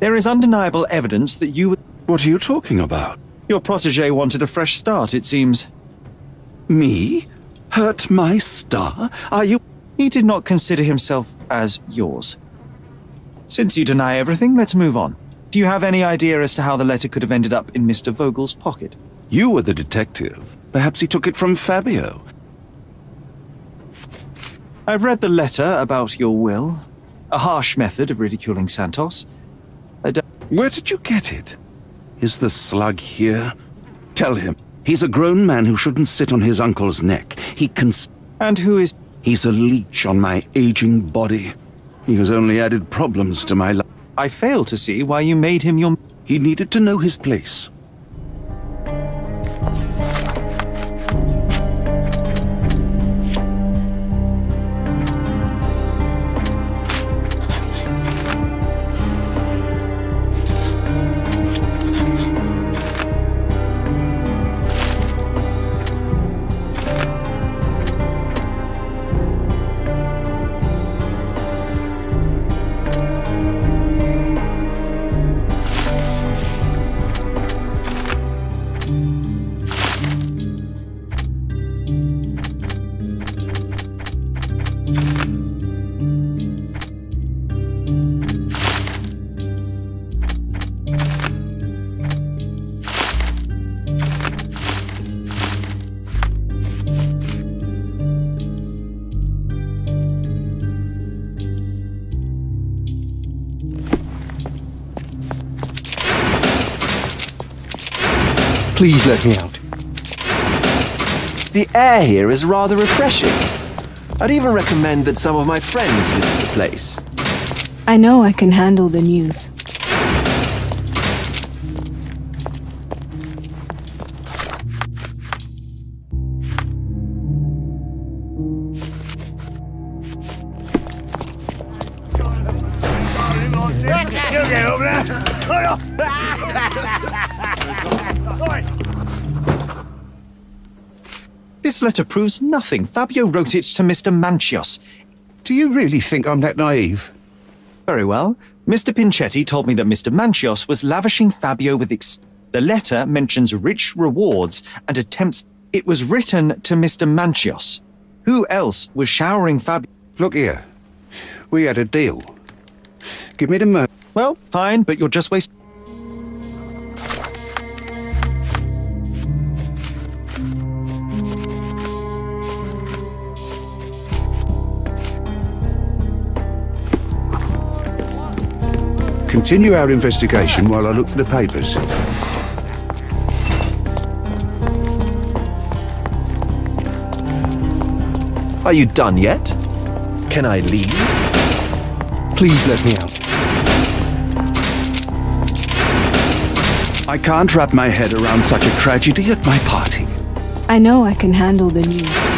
Speaker 2: There is undeniable evidence that you...
Speaker 8: What are you talking about?
Speaker 2: Your protege wanted a fresh start, it seems.
Speaker 8: Me? Hurt my star? Are you...
Speaker 2: He did not consider himself as yours. Since you deny everything, let's move on. Do you have any idea as to how the letter could have ended up in Mr. Vogel's pocket?
Speaker 8: You were the detective. Perhaps he took it from Fabio.
Speaker 2: I've read the letter about your will. A harsh method of ridiculing Santos.
Speaker 8: Where did you get it? Is the slug here? Tell him. He's a grown man who shouldn't sit on his uncle's neck. He can...
Speaker 2: And who is...
Speaker 8: He's a leech on my aging body. He has only added problems to my life.
Speaker 2: I fail to see why you made him your...
Speaker 8: He needed to know his place.
Speaker 3: Please let me out.
Speaker 7: The air here is rather refreshing. I'd even recommend that some of my friends visit the place.
Speaker 4: I know I can handle the news.
Speaker 2: This letter proves nothing. Fabio wrote it to Mr. Manchios.
Speaker 5: Do you really think I'm that naive?
Speaker 2: Very well. Mr. Pinchetti told me that Mr. Manchios was lavishing Fabio with The letter mentions rich rewards and attempts... It was written to Mr. Manchios. Who else was showering Fabio?
Speaker 5: Look here. We had a deal. Give me the money.
Speaker 2: Well, fine, but you're just wasting...
Speaker 5: continue our investigation while I look for the papers.
Speaker 7: Are you done yet? Can I leave?
Speaker 3: Please let me out.
Speaker 8: I can't wrap my head around such a tragedy at my party.
Speaker 4: I know I can handle the news.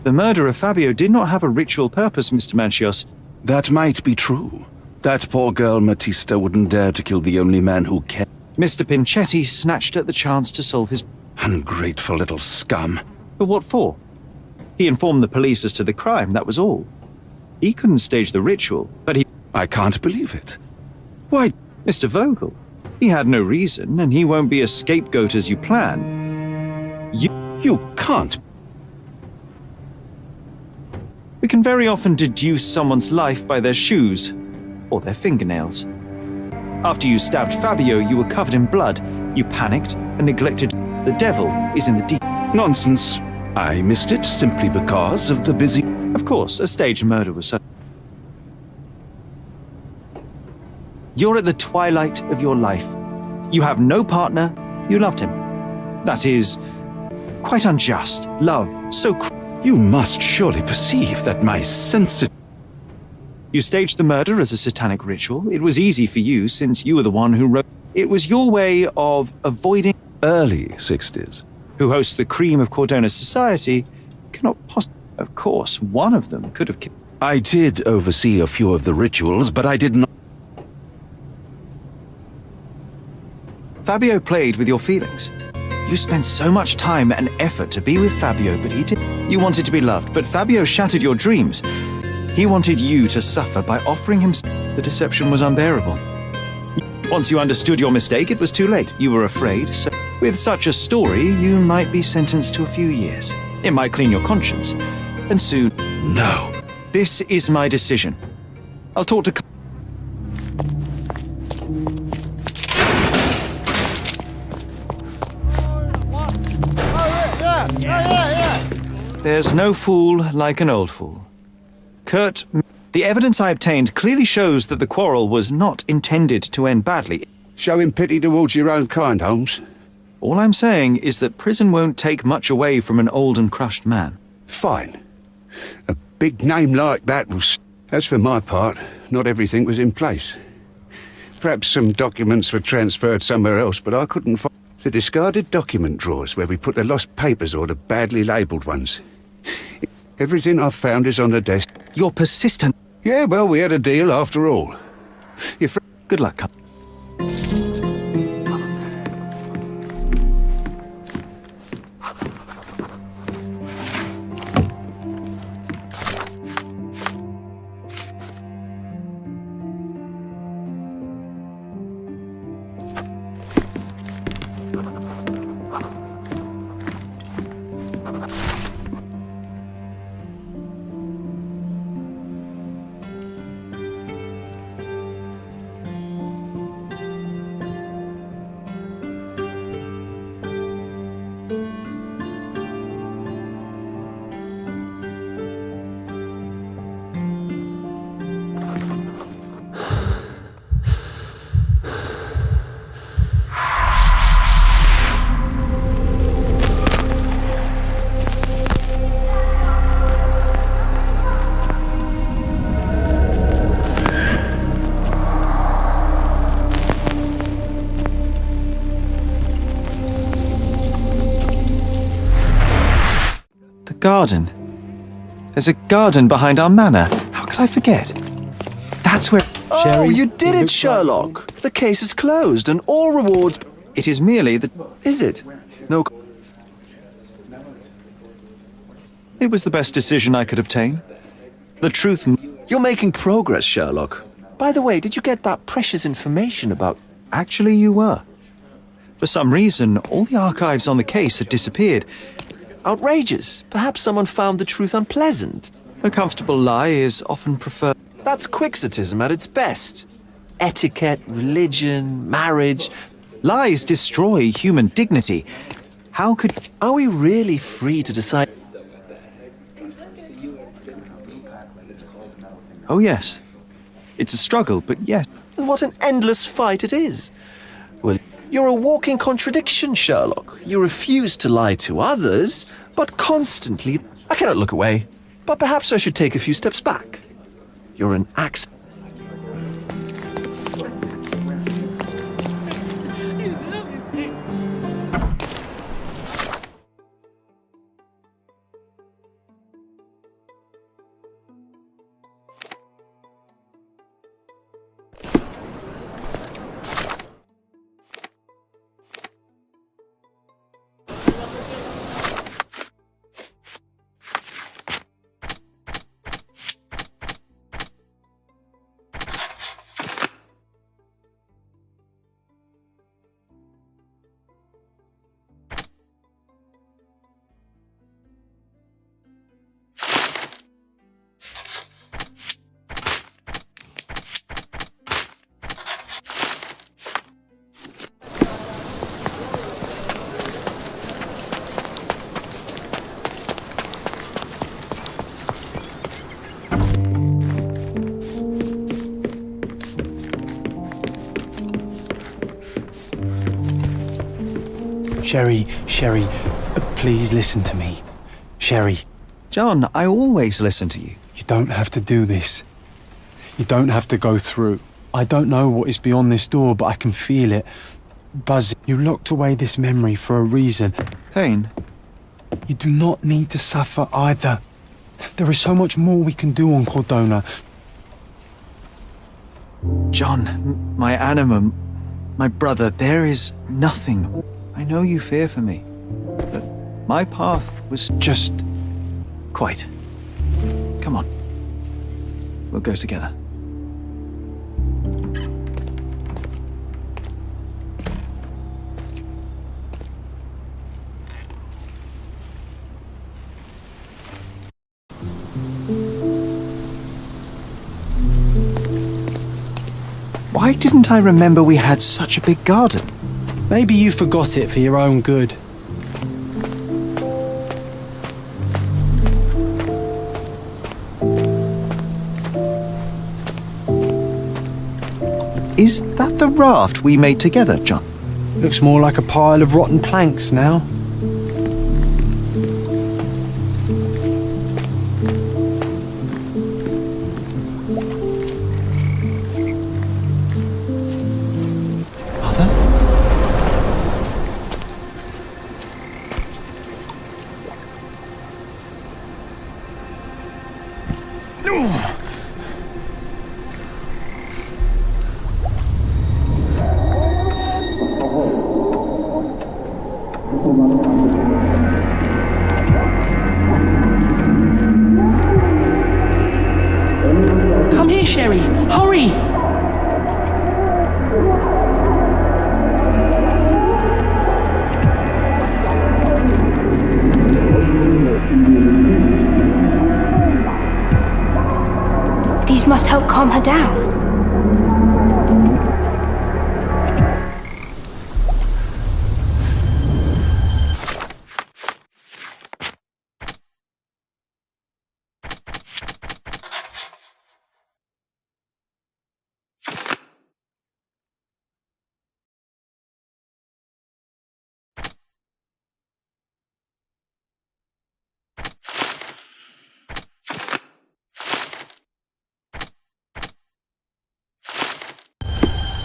Speaker 2: The murder of Fabio did not have a ritual purpose, Mr. Manchios.
Speaker 8: That might be true. That poor girl Matista wouldn't dare to kill the only man who cared.
Speaker 2: Mr. Pinchetti snatched at the chance to solve his...
Speaker 8: Ungrateful little scum.
Speaker 2: But what for? He informed the police as to the crime, that was all. He couldn't stage the ritual, but he...
Speaker 8: I can't believe it. Why?
Speaker 2: Mr. Vogel, he had no reason, and he won't be a scapegoat as you plan.
Speaker 8: You can't.
Speaker 2: We can very often deduce someone's life by their shoes, or their fingernails. After you stabbed Fabio, you were covered in blood. You panicked and neglected. The devil is in the deep.
Speaker 8: Nonsense. I missed it simply because of the busy...
Speaker 2: Of course, a staged murder was so... You're at the twilight of your life. You have no partner. You loved him. That is quite unjust. Love, so
Speaker 8: You must surely perceive that my sensitive...
Speaker 2: You staged the murder as a satanic ritual. It was easy for you, since you were the one who wrote... It was your way of avoiding...
Speaker 8: Early 60s.
Speaker 2: Who hosts the cream of Cordona's society cannot possibly... Of course, one of them could have killed...
Speaker 8: I did oversee a few of the rituals, but I did not...
Speaker 2: Fabio played with your feelings. You spent so much time and effort to be with Fabio, but he did... You wanted to be loved, but Fabio shattered your dreams. He wanted you to suffer by offering him... The deception was unbearable. Once you understood your mistake, it was too late. You were afraid, so... With such a story, you might be sentenced to a few years. It might clean your conscience. And soon...
Speaker 8: No.
Speaker 2: This is my decision. I'll talk to... There's no fool like an old fool. Kurt, the evidence I obtained clearly shows that the quarrel was not intended to end badly.
Speaker 5: Showing pity towards your own kind, Holmes.
Speaker 2: All I'm saying is that prison won't take much away from an old and crushed man.
Speaker 5: Fine. A big name like that was... As for my part, not everything was in place. Perhaps some documents were transferred somewhere else, but I couldn't find the discarded document drawers where we put the lost papers or the badly labelled ones. Everything I've found is on the desk.
Speaker 2: You're persistent.
Speaker 5: Yeah, well, we had a deal after all.
Speaker 2: Good luck. Garden. There's a garden behind our manor. How could I forget? That's where...
Speaker 7: Oh, you did it, Sherlock! The case is closed and all rewards...
Speaker 2: It is merely the...
Speaker 7: Is it? No...
Speaker 2: It was the best decision I could obtain. The truth...
Speaker 7: You're making progress, Sherlock. By the way, did you get that precious information about...
Speaker 2: Actually, you were. For some reason, all the archives on the case had disappeared.
Speaker 7: Outrageous. Perhaps someone found the truth unpleasant.
Speaker 2: A comfortable lie is often preferred.
Speaker 7: That's quixotism at its best. Etiquette, religion, marriage...
Speaker 2: Lies destroy human dignity. How could...
Speaker 7: Are we really free to decide...
Speaker 2: Oh, yes. It's a struggle, but yes.
Speaker 7: What an endless fight it is. Well, you're a walking contradiction, Sherlock. You refuse to lie to others, but constantly... I cannot look away, but perhaps I should take a few steps back. You're an axe...
Speaker 1: Sherry, please listen to me. Sherry,
Speaker 2: John, I always listen to you.
Speaker 1: you don't have to do this. You don't have to go through. I don't know what is beyond this door, but I can feel it. Buzz, you locked away this memory for a reason.
Speaker 2: Pain?
Speaker 1: You do not need to suffer either. There is so much more we can do on Cordona.
Speaker 2: John, my animum, my brother, there is nothing. I know you fear for me, but my path was just quite. Come on. We'll go together. Why didn't I remember we had such a big garden?
Speaker 1: Maybe you forgot it for your own good.
Speaker 2: Is that the raft we made together, John?
Speaker 1: Looks more like a pile of rotten planks now.
Speaker 2: Mother?
Speaker 10: Come here, Sherry. Hurry!
Speaker 11: These must help calm her down.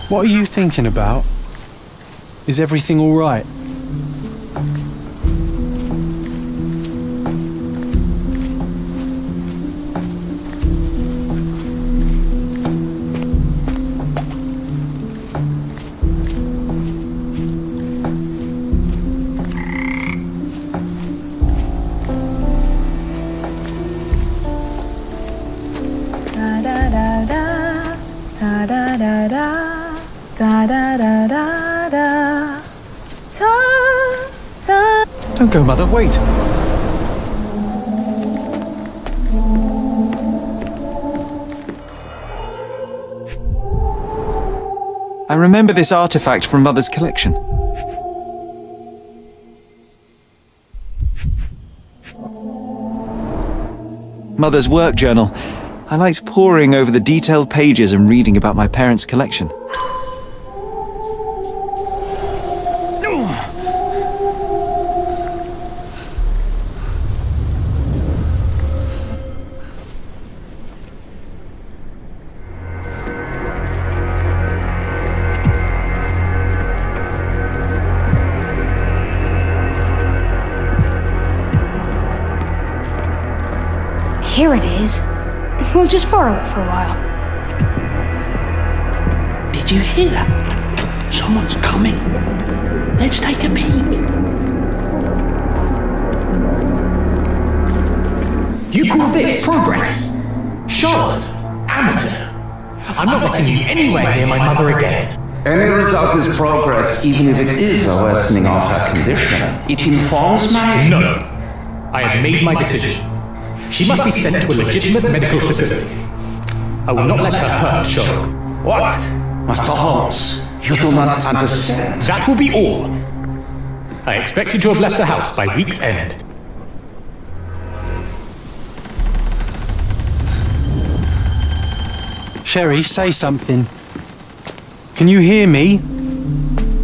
Speaker 1: What are you thinking about? Is everything all right?
Speaker 4: Da da da da, da da da da. Da da da da da. Ta ta.
Speaker 2: Don't go, Mother, wait. I remember this artifact from Mother's collection. Mother's work journal. I liked poring over the detailed pages and reading about my parents' collection.
Speaker 11: Here it is. We'll just borrow it for a while.
Speaker 10: Did you hear that? Someone's coming. Let's take a peek.
Speaker 12: You call this progress? Charlotte, amateur. I'm not letting you anywhere near my mother again.
Speaker 13: Any result is progress, even if it is a worsening of her condition. It informs my...
Speaker 12: No. I have made my decision. She must be sent to a legitimate medical facility. I will not let her hurt Sherlock.
Speaker 13: What? Master Holmes, you do not understand.
Speaker 12: That will be all. I expect you to have left the house by week's end.
Speaker 1: Sherry, say something. Can you hear me?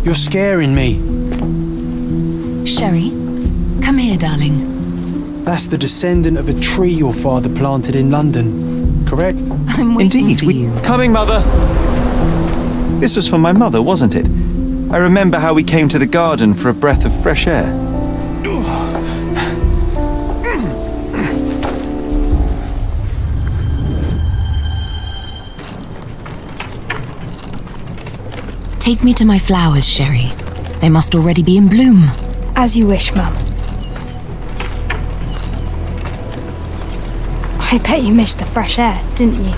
Speaker 1: You're scaring me.
Speaker 9: Sherry, come here, darling.
Speaker 1: That's the descendant of a tree your father planted in London, correct?
Speaker 9: I'm waiting
Speaker 2: Indeed,
Speaker 9: for you.
Speaker 2: Coming, Mother! This was for my mother, wasn't it? I remember how we came to the garden for a breath of fresh air.
Speaker 9: Take me to my flowers, Sherry. They must already be in bloom.
Speaker 11: As you wish, Mum. I bet you missed the fresh air, didn't you?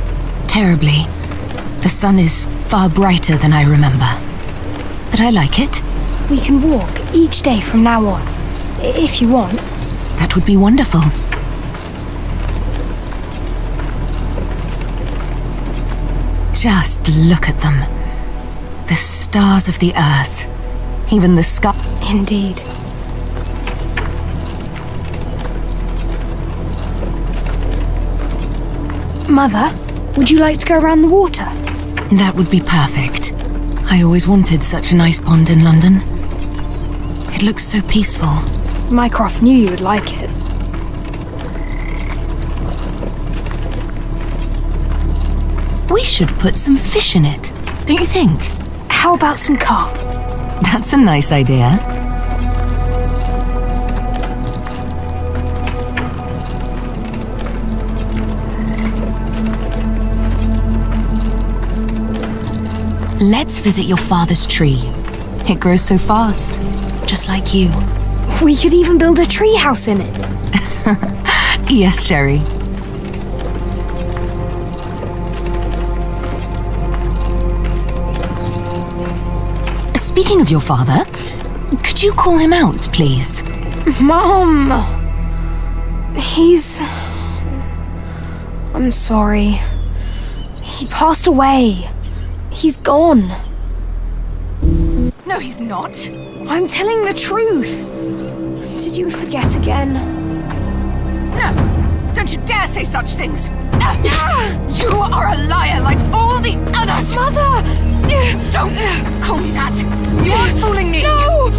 Speaker 9: Terribly. The sun is far brighter than I remember. But I like it.
Speaker 11: We can walk each day from now on, if you want.
Speaker 9: That would be wonderful. Just look at them. The stars of the earth. Even the sky.
Speaker 11: Indeed. Mother, would you like to go around the water?
Speaker 9: That would be perfect. I always wanted such a nice pond in London. It looks so peaceful.
Speaker 11: Mycroft knew you would like it.
Speaker 9: We should put some fish in it, don't you think?
Speaker 11: How about some carp?
Speaker 9: That's a nice idea. Let's visit your father's tree. It grows so fast, just like you.
Speaker 11: We could even build a tree house in it.
Speaker 9: Yes, Sherry. Speaking of your father, could you call him out, please?
Speaker 11: Mom! I'm sorry. He passed away. He's gone.
Speaker 9: No, he's not.
Speaker 11: I'm telling the truth. Did you forget again?
Speaker 9: No, don't you dare say such things. You are a liar like all the others.
Speaker 11: Mother!
Speaker 9: Don't call me that. You aren't fooling me.
Speaker 11: No!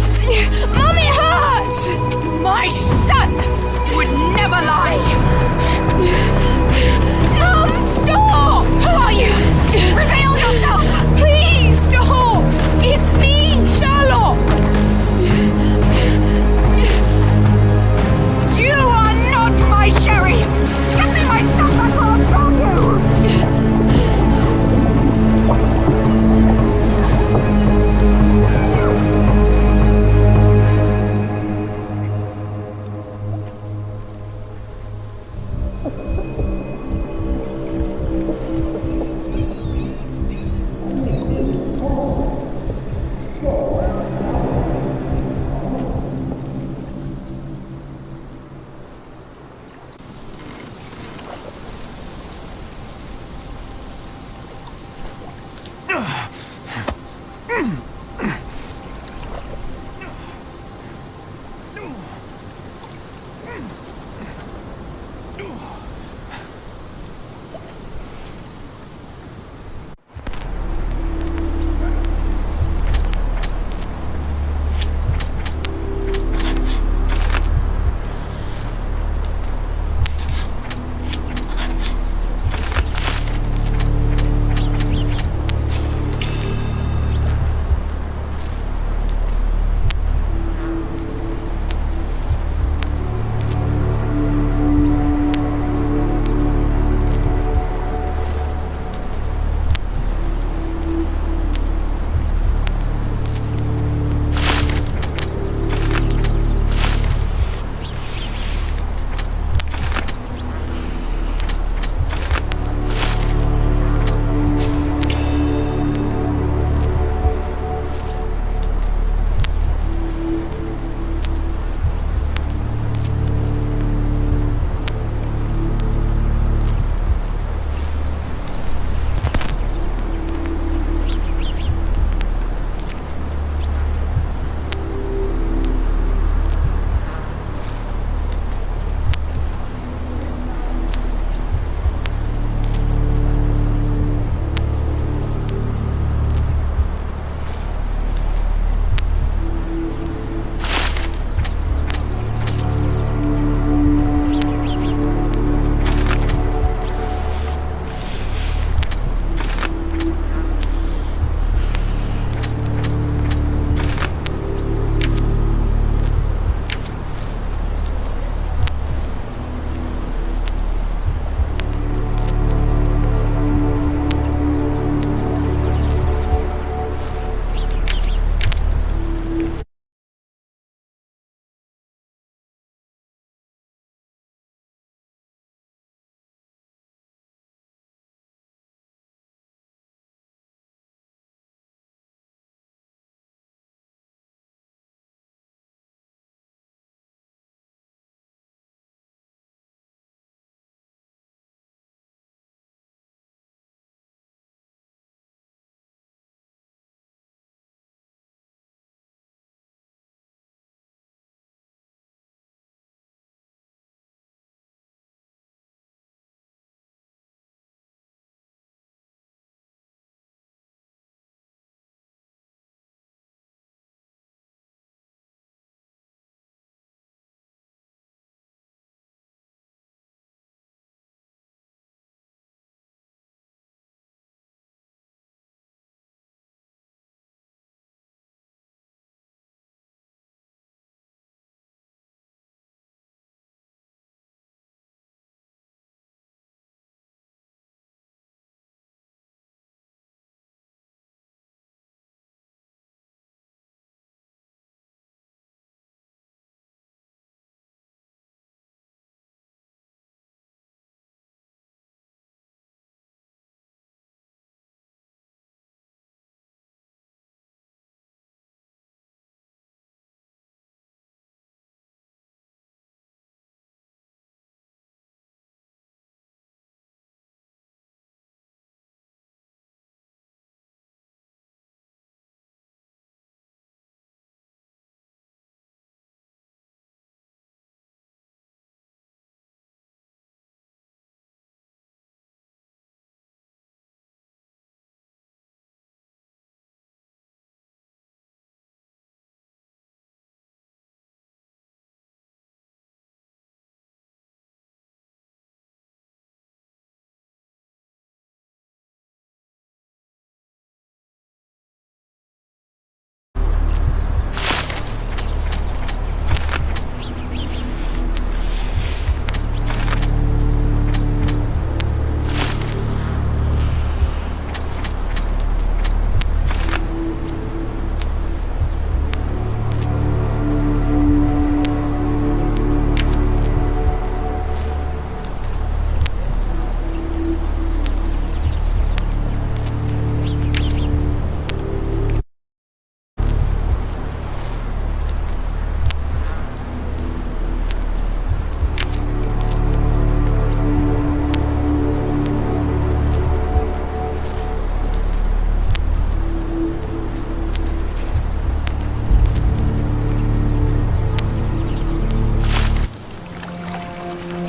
Speaker 11: Mum, it hurts!
Speaker 9: My son would never lie.
Speaker 11: Mum, stop!
Speaker 9: Who are you? Reveal yourself.
Speaker 11: Please, stop! It's me, Sherlock!
Speaker 9: You are not my Sherry. Give me my stuff, I can't stop you.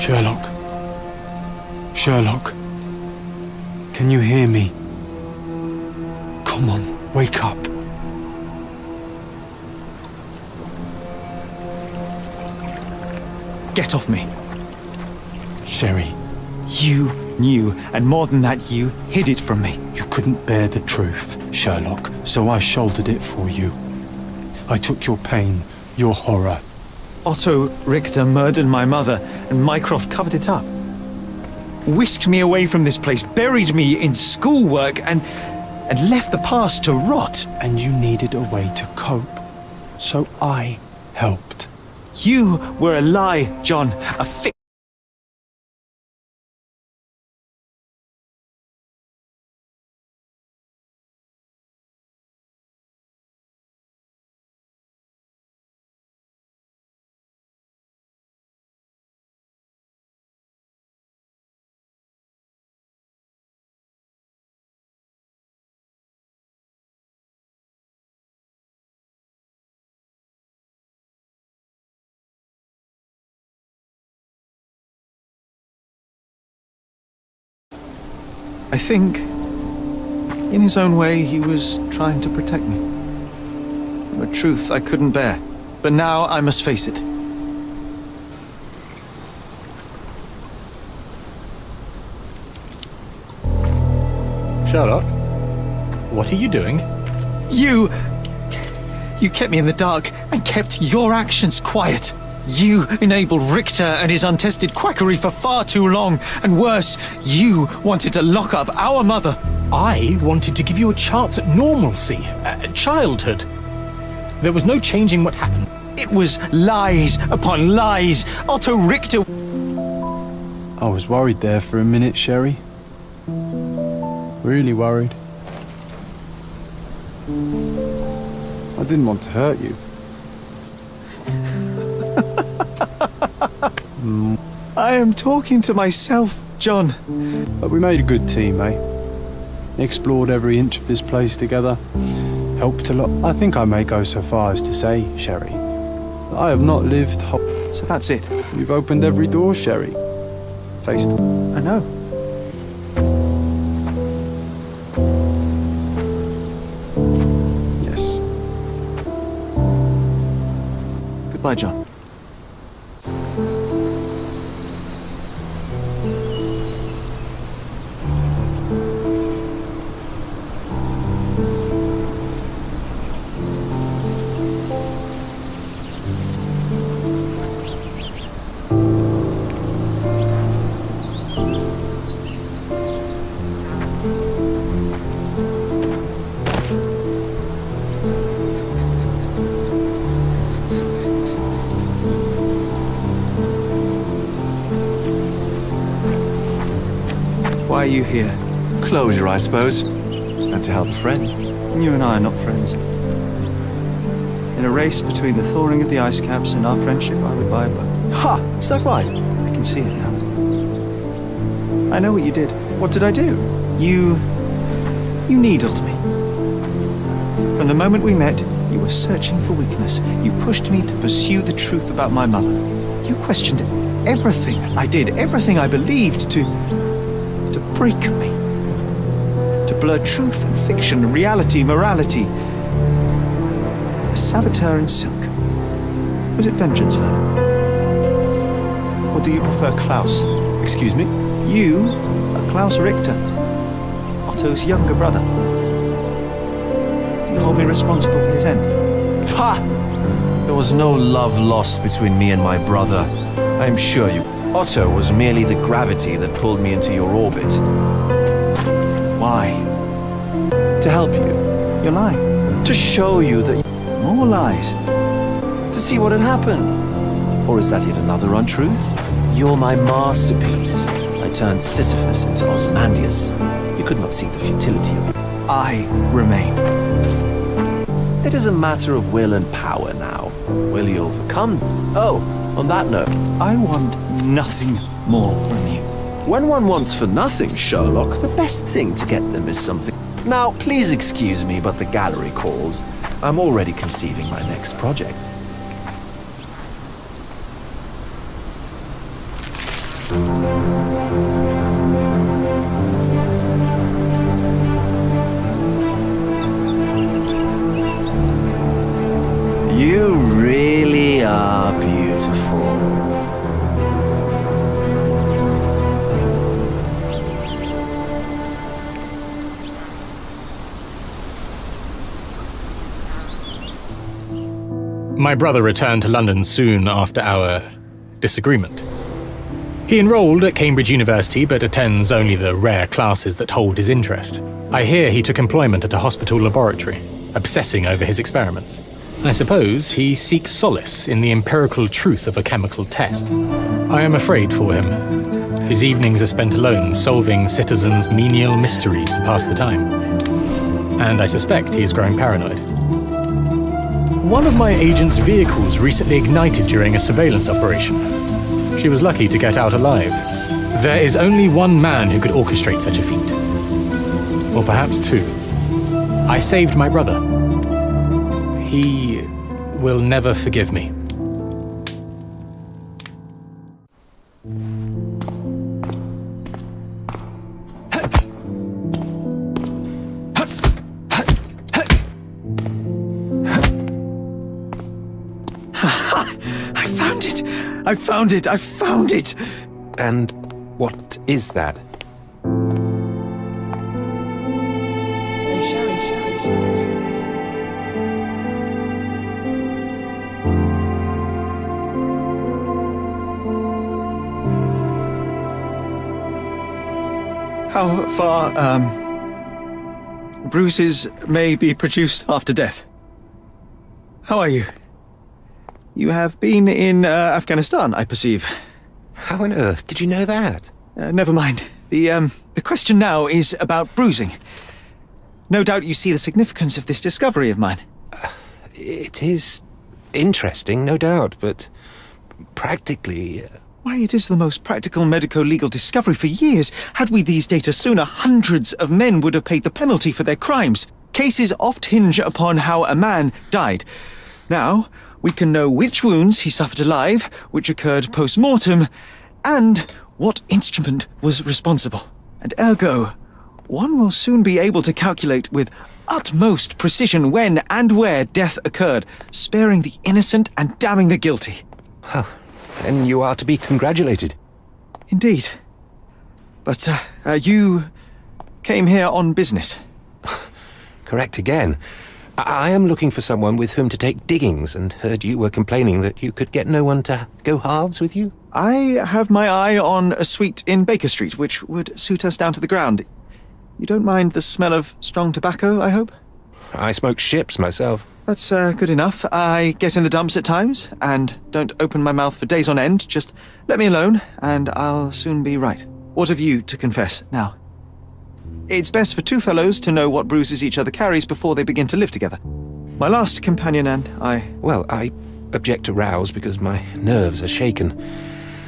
Speaker 1: Sherlock. Sherlock. Can you hear me? Come on, wake up.
Speaker 14: Get off me.
Speaker 1: Sherry,
Speaker 14: You knew, and more than that, you hid it from me.
Speaker 1: you couldn't bear the truth, Sherlock, so I shouldered it for you. I took your pain, your horror.
Speaker 14: Otto Richter murdered my mother, and Mycroft covered it up. Whisked me away from this place, buried me in schoolwork, and left the past to rot.
Speaker 1: And you needed a way to cope, so I helped.
Speaker 14: You were a lie, John, a fiction. I think, in his own way, he was trying to protect me. A truth I couldn't bear, but now I must face it.
Speaker 12: Sherlock, what are you doing?
Speaker 14: You kept me in the dark and kept your actions quiet. You enabled Richter and his untested quackery for far too long, and worse, you wanted to lock up our mother.
Speaker 12: I wanted to give you a chance at normalcy, childhood. There was no changing what happened.
Speaker 14: It was lies upon lies. Otto Richter...
Speaker 1: I was worried there for a minute, Sherry. Really worried. I didn't want to hurt you.
Speaker 14: I am talking to myself, John.
Speaker 1: But we made a good team, eh? Explored every inch of this place together. Helped a lot. I think I may go so far as to say, Sherry, I have not lived...
Speaker 14: So that's it.
Speaker 1: You've opened every door, Sherry. Faced them.
Speaker 14: I know.
Speaker 1: Yes.
Speaker 14: Goodbye, John.
Speaker 7: Why are you here? Closure, I suppose. And to help a friend.
Speaker 2: You and I are not friends. In a race between the thawing of the ice caps and our friendship, I would buy a boat.
Speaker 7: Ha! Is that right?
Speaker 2: I can see it now. I know what you did.
Speaker 7: What did I do?
Speaker 2: You needled me. From the moment we met, you were searching for weakness. You pushed me to pursue the truth about my mother. You questioned everything I did, everything I believed, to break me. To blur truth and fiction, reality, morality. A saboteur in silk. Was it vengeance, Van? Or do you prefer Klaus?
Speaker 1: Excuse me?
Speaker 2: You are Klaus Richter, Otto's younger brother. Do you hold me responsible for his end?
Speaker 7: Ha! There was no love lost between me and my brother. I am sure you. Otto was merely the gravity that pulled me into your orbit.
Speaker 2: Why? To help you. You're lying.
Speaker 7: To show you that...
Speaker 2: More lies.
Speaker 7: To see what had happened. Or is that yet another untruth? You're my masterpiece. I turned Sisyphus into Ozymandias. You could not see the futility of it.
Speaker 2: I remain.
Speaker 7: It is a matter of will and power now. Will you overcome? Oh, on that note,
Speaker 2: I want nothing more from you.
Speaker 7: When one wants for nothing, Sherlock, the best thing to get them is something. Now, please excuse me, but the gallery calls. I'm already conceiving my next project.
Speaker 12: My brother returned to London soon after our disagreement. He enrolled at Cambridge University but attends only the rare classes that hold his interest. I hear he took employment at a hospital laboratory, obsessing over his experiments. I suppose he seeks solace in the empirical truth of a chemical test. I am afraid for him. His evenings are spent alone, solving citizens' menial mysteries to pass the time. And I suspect he is growing paranoid. One of my agent's vehicles recently ignited during a surveillance operation. She was lucky to get out alive. There is only one man who could orchestrate such a feat. Or perhaps two. I saved my brother. He will never forgive me.
Speaker 2: I found it!
Speaker 15: And what is that?
Speaker 2: How far, bruises may be produced after death. How are you? You have been in Afghanistan, I perceive.
Speaker 15: How on earth did you know that?
Speaker 2: Never mind. The question now is about bruising. No doubt you see the significance of this discovery of mine.
Speaker 15: It is interesting, no doubt, but practically...
Speaker 2: Why, it is the most practical medico-legal discovery for years. Had we these data sooner, hundreds of men would have paid the penalty for their crimes. Cases oft hinge upon how a man died. Now, we can know which wounds he suffered alive, which occurred post-mortem, and what instrument was responsible. And ergo, one will soon be able to calculate with utmost precision when and where death occurred, sparing the innocent and damning the guilty.
Speaker 15: Huh. Then you are to be congratulated.
Speaker 2: Indeed. But, you came here on business.
Speaker 15: Correct again. I am looking for someone with whom to take diggings, and heard you were complaining that you could get no one to go halves with you.
Speaker 2: I have my eye on a suite in Baker Street, which would suit us down to the ground. You don't mind the smell of strong tobacco, I hope?
Speaker 15: I smoke ships myself.
Speaker 2: That's good enough. I get in the dumps at times, and don't open my mouth for days on end. Just let me alone, and I'll soon be right. What have you to confess now? It's best for two fellows to know what bruises each other carries before they begin to live together. My last companion and I...
Speaker 15: Well, I object to rows because my nerves are shaken.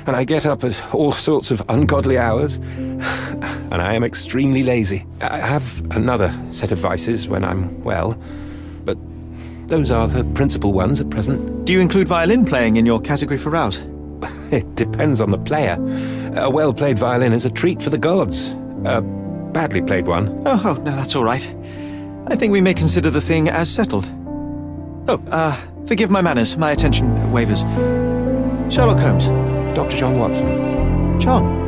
Speaker 15: And I get up at all sorts of ungodly hours. And I am extremely lazy. I have another set of vices when I'm well. But those are the principal ones at present.
Speaker 2: Do you include violin playing in your category for rouse?
Speaker 15: It depends on the player. A well-played violin is a treat for the gods. A badly played one.
Speaker 2: Oh, no, that's all right. I think we may consider the thing as settled. Oh, forgive my manners. My attention wavers. Sherlock Holmes.
Speaker 15: Dr. John Watson.
Speaker 2: John.